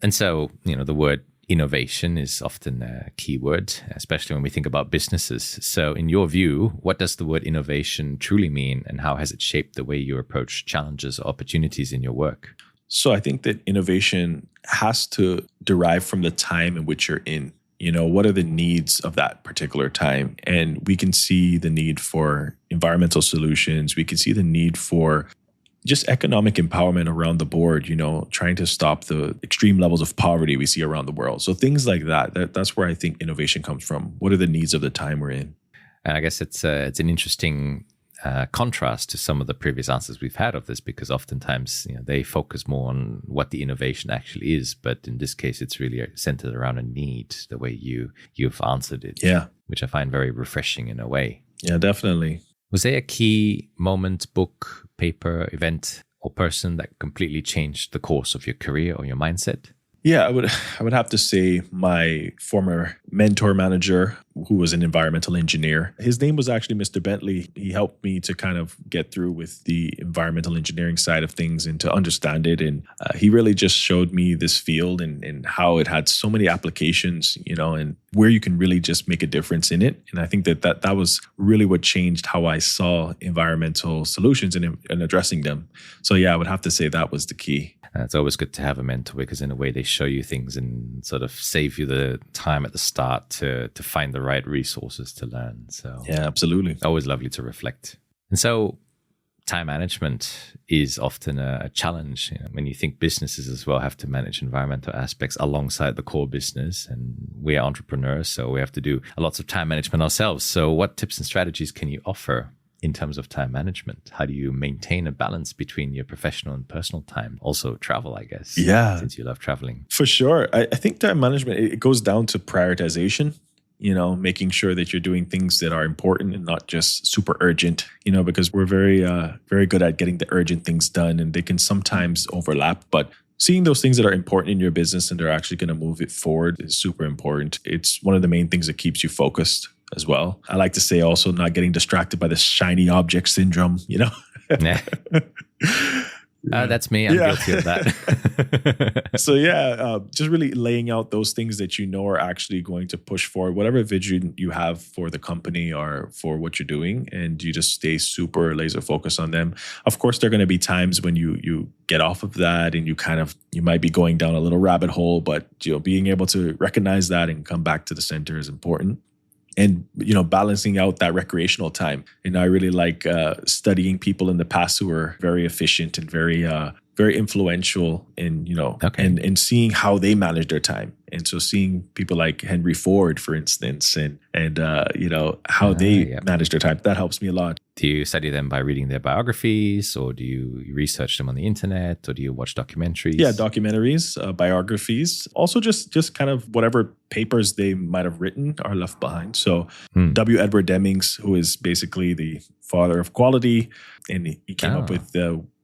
And so, the word innovation is often a key word, especially when we think about businesses. So in your view, what does the word innovation truly mean, and how has it shaped the way you approach challenges or opportunities in your work?
So I think that innovation has to derive from the time in which you're in. What are the needs of that particular time? And we can see the need for environmental solutions. We can see the need for just economic empowerment around the board, trying to stop the extreme levels of poverty we see around the world. So things like that's where I think innovation comes from. What are the needs of the time we're in?
And I guess it's an interesting contrast to some of the previous answers we've had of this, because oftentimes they focus more on what the innovation actually is. But in this case, it's really centered around a need, the way you've answered it.
Yeah.
Which I find very refreshing in a way.
Yeah, definitely.
Was there a key moment, book, paper, event, or person that completely changed the course of your career or your mindset?
Yeah, I would have to say my former mentor manager, who was an environmental engineer. His name was actually Mr. Bentley. He helped me to kind of get through with the environmental engineering side of things and to understand it. And he really just showed me this field and how it had so many applications, and where you can really just make a difference in it. And I think that was really what changed how I saw environmental solutions and addressing them. So yeah, I would have to say that was the key.
It's always good to have a mentor, because in a way they show you things and sort of save you the time at the start to find the right resources to learn. So
yeah, absolutely.
Always lovely to reflect. And so time management is often a challenge. When you think businesses as well have to manage environmental aspects alongside the core business, and we are entrepreneurs, so we have to do lots of time management ourselves. So what tips and strategies can you offer in terms of time management? How do you maintain a balance between your professional and personal time? Also travel, I guess.
Yeah.
Since you love traveling.
For sure. I think time management, it goes down to prioritization, making sure that you're doing things that are important and not just super urgent, because we're very good at getting the urgent things done, and they can sometimes overlap, but seeing those things that are important in your business and they're actually going to move it forward is super important. It's one of the main things that keeps you focused as well. I like to say also not getting distracted by the shiny object syndrome, you know?
Yeah. That's me. I'm guilty of that.
So just really laying out those things that you know are actually going to push forward whatever vision you have for the company or for what you're doing, and you just stay super laser focused on them. Of course, there are going to be times when you get off of that and you might be going down a little rabbit hole, but being able to recognize that and come back to the center is important. And, balancing out that recreational time. And I really like studying people in the past who were very efficient and very influential in, and seeing how they manage their time. And so seeing people like Henry Ford, for instance, and how they manage their time, that helps me a lot.
Do you study them by reading their biographies, or do you research them on the internet, or do you watch documentaries? Yeah,
documentaries, biographies. Also just kind of whatever papers they might have written are left behind. So W. Edward Demings, who is basically the father of quality, and he came up with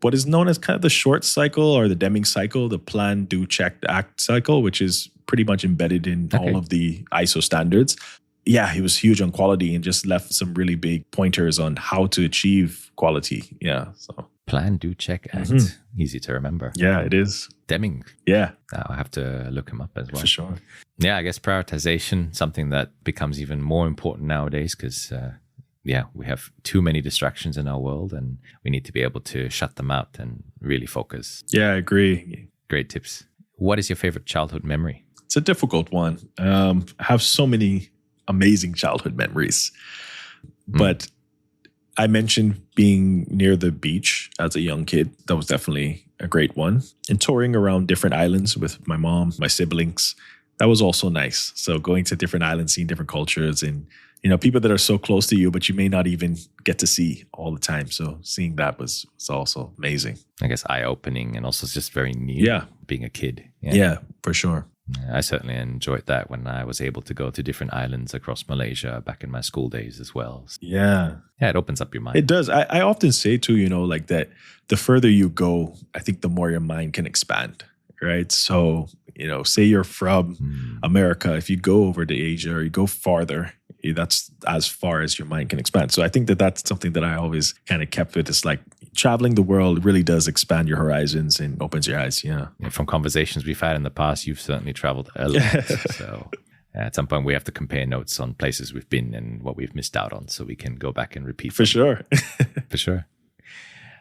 what is known as kind of the short cycle or the Deming cycle, the plan, do, check, act cycle, which is pretty much embedded in all of the ISO standards. Yeah, he was huge on quality and just left some really big pointers on how to achieve quality. Yeah. So
plan, do, check, act. Easy to remember.
Yeah, it is.
Deming.
Yeah.
I'll have to look him up as well.
For sure.
Yeah, I guess prioritization, something that becomes even more important nowadays because, we have too many distractions in our world and we need to be able to shut them out and really focus.
Yeah, I agree.
Great tips. What is your favorite childhood memory?
It's a difficult one. I have so many amazing childhood memories. But I mentioned being near the beach as a young kid. That was definitely a great one. And touring around different islands with my mom, my siblings, that was also nice. So going to different islands, seeing different cultures and, people that are so close to you, but you may not even get to see all the time. So seeing that was also amazing.
I guess eye-opening and also just very neat being a kid.
Yeah, for sure.
I certainly enjoyed that when I was able to go to different islands across Malaysia back in my school days as well.
Yeah,
it opens up your mind.
It does. I often say too, like that the further you go, I think the more your mind can expand, right? So, say you're from America, if you go over to Asia or you go farther, that's as far as your mind can expand. So I think that's something that I always kind of kept with. It's like traveling the world really does expand your horizons and opens your eyes. Yeah.
From conversations we've had in the past, you've certainly traveled a lot. So at some point we have to compare notes on places we've been and what we've missed out on so we can go back and repeat.
For sure.
For sure.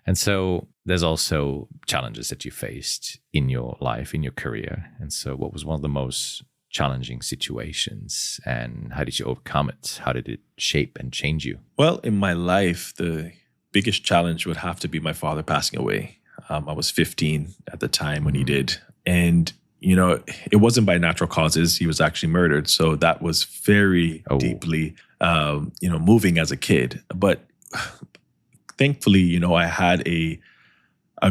And so there's also challenges that you faced in your life, in your career. And so what was one of the most challenging situations and how did you overcome it? How did it shape and change you?
Well, in my life, the biggest challenge would have to be my father passing away. I was 15 at the time when he did. And, it wasn't by natural causes. He was actually murdered. So that was very deeply, moving as a kid. But thankfully, I had a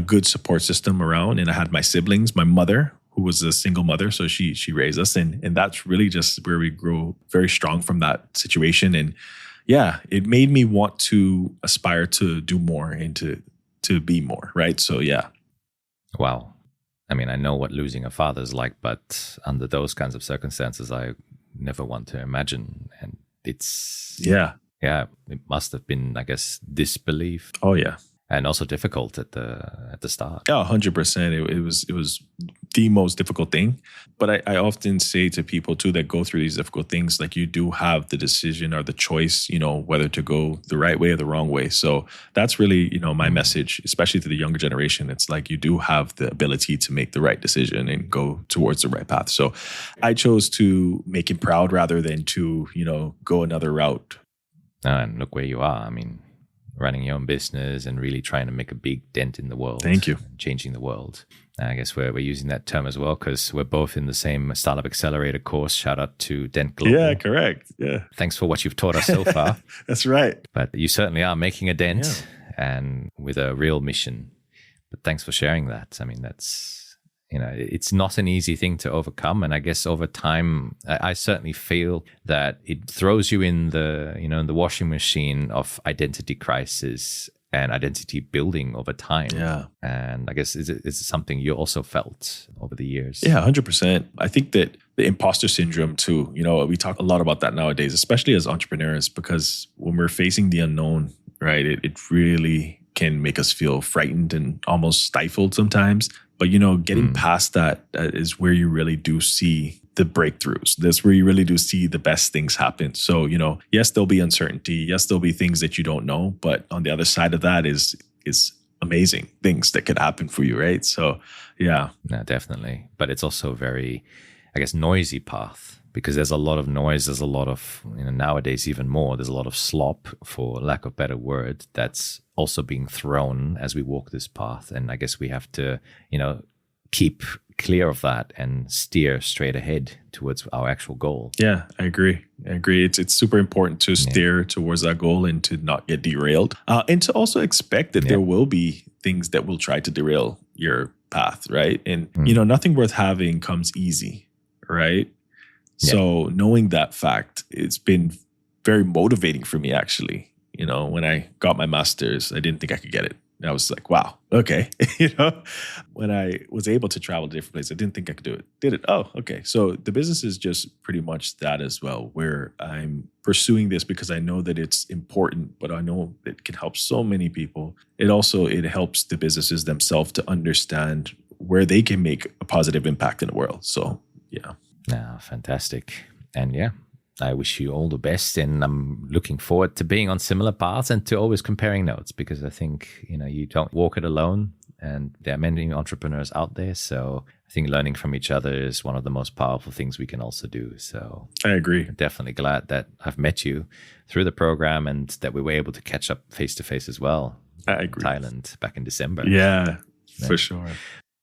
good support system around, and I had my siblings, my mother, who was a single mother. So she raised us. And that's really just where we grew very strong from that situation. And yeah, it made me want to aspire to do more and to be more. Right. So yeah.
Wow. I mean, I know what losing a father is like, but under those kinds of circumstances, I never want to imagine. And it's, it must have been, I guess, disbelief.
Oh yeah.
And also difficult at the start.
Yeah, 100%. It was the most difficult thing. But I often say to people too that go through these difficult things, like you do have the decision or the choice, whether to go the right way or the wrong way. So that's really, my message, especially to the younger generation. It's like you do have the ability to make the right decision and go towards the right path. So I chose to make him proud rather than to, go another route.
And look where you are. I mean, running your own business and really trying to make a big dent in the world.
Thank you.
Changing the world. And I guess we're using that term as well because we're both in the same Startup Accelerator course. Shout out to Dent Global.
Yeah, correct. Yeah.
Thanks for what you've taught us so far.
That's right.
But you certainly are making a dent and with a real mission. But thanks for sharing that. I mean, that's, it's not an easy thing to overcome. And I guess over time, I certainly feel that it throws you in the, in the washing machine of identity crisis and identity building over time.
Yeah.
And I guess is it something you also felt over the years?
Yeah, 100%. I think that the imposter syndrome too, we talk a lot about that nowadays, especially as entrepreneurs, because when we're facing the unknown, right, it really can make us feel frightened and almost stifled sometimes. But, getting past that is where you really do see the breakthroughs. That's where you really do see the best things happen. So, yes, there'll be uncertainty. Yes, there'll be things that you don't know. But on the other side of that is amazing things that could happen for you, right? So, yeah.
No, definitely. But it's also a very, I guess, noisy path, because there's a lot of noise. There's a lot of, nowadays even more, there's a lot of slop, for lack of a better word, that's also being thrown as we walk this path. And I guess we have to, keep clear of that and steer straight ahead towards our actual goal.
Yeah, I agree. It's super important to steer towards that goal and to not get derailed. And to also expect that there will be things that will try to derail your path, right? And, nothing worth having comes easy, right? Yeah. So knowing that fact, it's been very motivating for me, actually. When I got my master's, I didn't think I could get it. And I was like, wow, okay. When I was able to travel to different places, I didn't think I could do it. Did it? Oh, okay. So the business is just pretty much that as well, where I'm pursuing this because I know that it's important, but I know it can help so many people. It helps the businesses themselves to understand where they can make a positive impact in the world. So, yeah.
Ah, fantastic. And yeah, I wish you all the best, and I'm looking forward to being on similar paths and to always comparing notes, because I think, you don't walk it alone, and there are many entrepreneurs out there. So I think learning from each other is one of the most powerful things we can also do. So
I agree.
I'm definitely glad that I've met you through the program and that we were able to catch up face to face as well.
I agree.
Thailand back in December.
Yeah, for sure.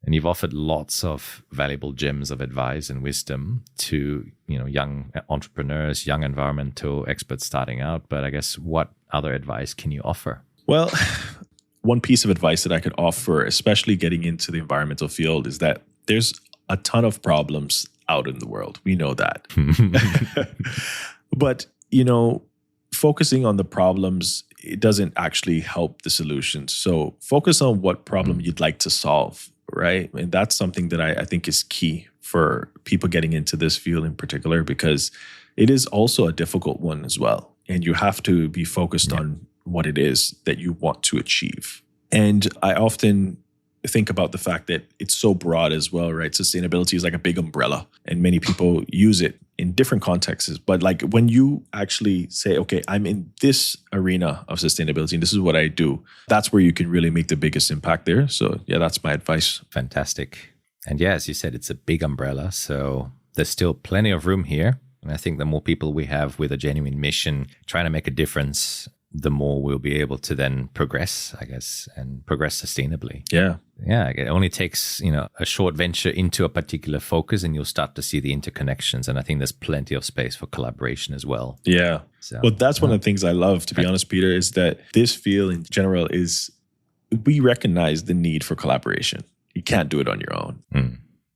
And you've offered lots of valuable gems of advice and wisdom to, young entrepreneurs, young environmental experts starting out. But I guess what other advice can you offer?
Well, one piece of advice that I could offer, especially getting into the environmental field, is that there's a ton of problems out in the world. We know that. But, focusing on the problems, it doesn't actually help the solutions. So focus on what problem you'd like to solve. Right. And that's something that I think is key for people getting into this field in particular, because it is also a difficult one as well. And you have to be focused on what it is that you want to achieve. And I often think about the fact that it's so broad as well, right? Sustainability is like a big umbrella, and many people use it in different contexts. But like when you actually say, okay, I'm in this arena of sustainability and this is what I do, that's where you can really make the biggest impact there. So yeah, that's my advice.
Fantastic. And yeah, as you said, it's a big umbrella. So there's still plenty of room here. And I think the more people we have with a genuine mission trying to make a difference, the more we'll be able to then progress, I guess, and progress sustainably.
Yeah.
Yeah. It only takes, a short venture into a particular focus and you'll start to see the interconnections. And I think there's plenty of space for collaboration as well.
Yeah.
So,
well, that's one of the things I love, to be honest, Peter, is that this field in general we recognize the need for collaboration. You can't do it on your own.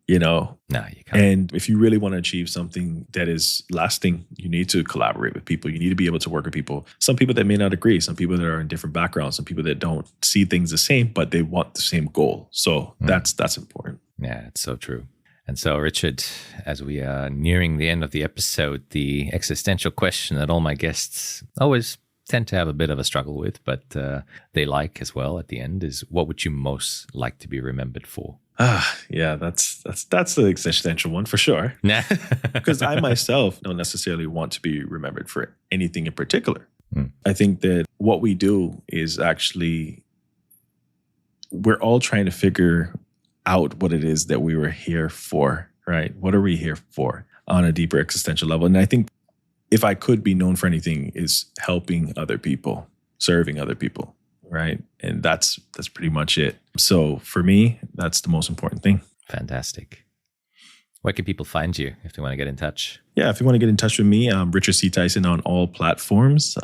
No, you can't. And if you really want to achieve something that is lasting, you need to collaborate with people. You need to be able to work with people. Some people that may not agree, some people that are in different backgrounds, some people that don't see things the same, but they want the same goal. So that's important.
Yeah, it's so true. And so, Richard, as we are nearing the end of the episode, the existential question that all my guests always tend to have a bit of a struggle with, but they like as well at the end, is what would you most like to be remembered for?
Yeah, that's the existential one for sure. Because I myself don't necessarily want to be remembered for anything in particular. I think that what we do is actually, we're all trying to figure out what it is that we were here for, right? What are we here for on a deeper existential level? And I think if I could be known for anything, is helping other people, serving other people. Right. And that's pretty much it. So for me, that's the most important thing.
Fantastic. Where can people find you if they want to get in touch?
Yeah, if you want to get in touch with me, I'm Richard C. Tyson on all platforms.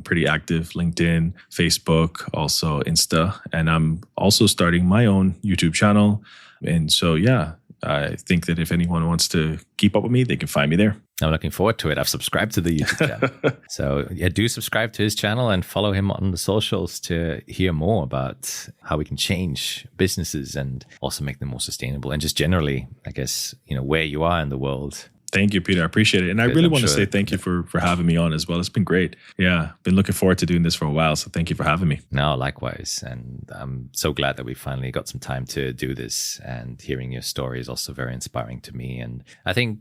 Pretty active, LinkedIn, Facebook, also Insta. And I'm also starting my own YouTube channel. And so, yeah, I think that if anyone wants to keep up with me, they can find me there.
I'm looking forward to it. I've subscribed to the YouTube channel. So yeah, do subscribe to his channel and follow him on the socials to hear more about how we can change businesses and also make them more sustainable. And just generally, I guess, where you are in the world.
Thank you, Peter. I appreciate it. And I really want to say thank you for having me on as well. It's been great. Yeah, been looking forward to doing this for a while. So thank you for having me.
No, likewise. And I'm so glad that we finally got some time to do this. And hearing your story is also very inspiring to me. And I think,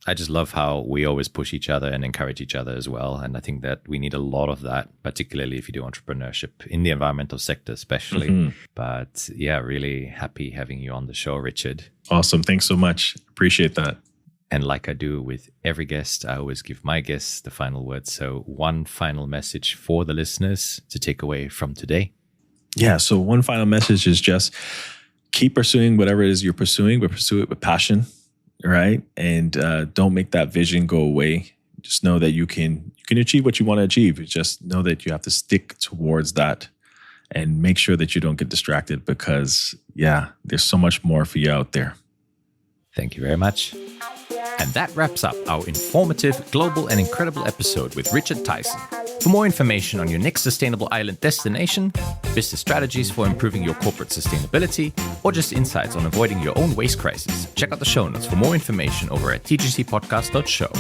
I just love how we always push each other and encourage each other as well. And I think that we need a lot of that, particularly if you do entrepreneurship in the environmental sector, especially. Mm-hmm. But yeah, really happy having you on the show, Richard.
Awesome. Thanks so much. Appreciate that.
And like I do with every guest, I always give my guests the final word. So one final message for the listeners to take away from today.
Yeah. So one final message is just keep pursuing whatever it is you're pursuing, but pursue it with passion, right? And don't make that vision go away. Just know that you can achieve what you want to achieve. Just know that you have to stick towards that and make sure that you don't get distracted because, there's so much more for you out there.
Thank you very much. And that wraps up our informative, global, and incredible episode with Richard Tyson. For more information on your next sustainable island destination, business strategies for improving your corporate sustainability, or just insights on avoiding your own waste crisis, check out the show notes for more information over at tgcpodcast.show.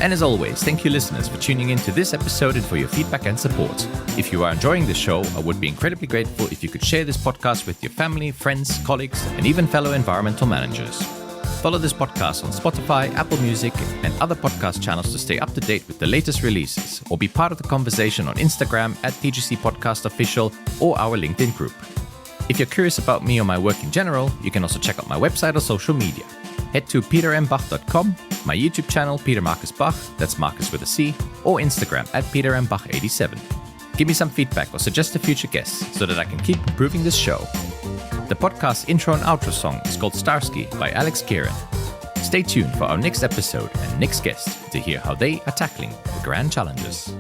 And as always, thank you listeners for tuning in to this episode and for your feedback and support. If you are enjoying the show, I would be incredibly grateful if you could share this podcast with your family, friends, colleagues, and even fellow environmental managers. Follow this podcast on Spotify, Apple Music, and other podcast channels to stay up to date with the latest releases, or be part of the conversation on Instagram at TGC Podcast Official or our LinkedIn group. If you're curious about me or my work in general, you can also check out my website or social media. Head to petermbach.com, my YouTube channel, Peter Marcus Bach, that's Marcus with a C, or Instagram at petermbach87. Give me some feedback or suggest a future guest so that I can keep improving this show. The podcast's intro and outro song is called Starsky by Alex Kieran. Stay tuned for our next episode and next guest to hear how they are tackling the grand challenges.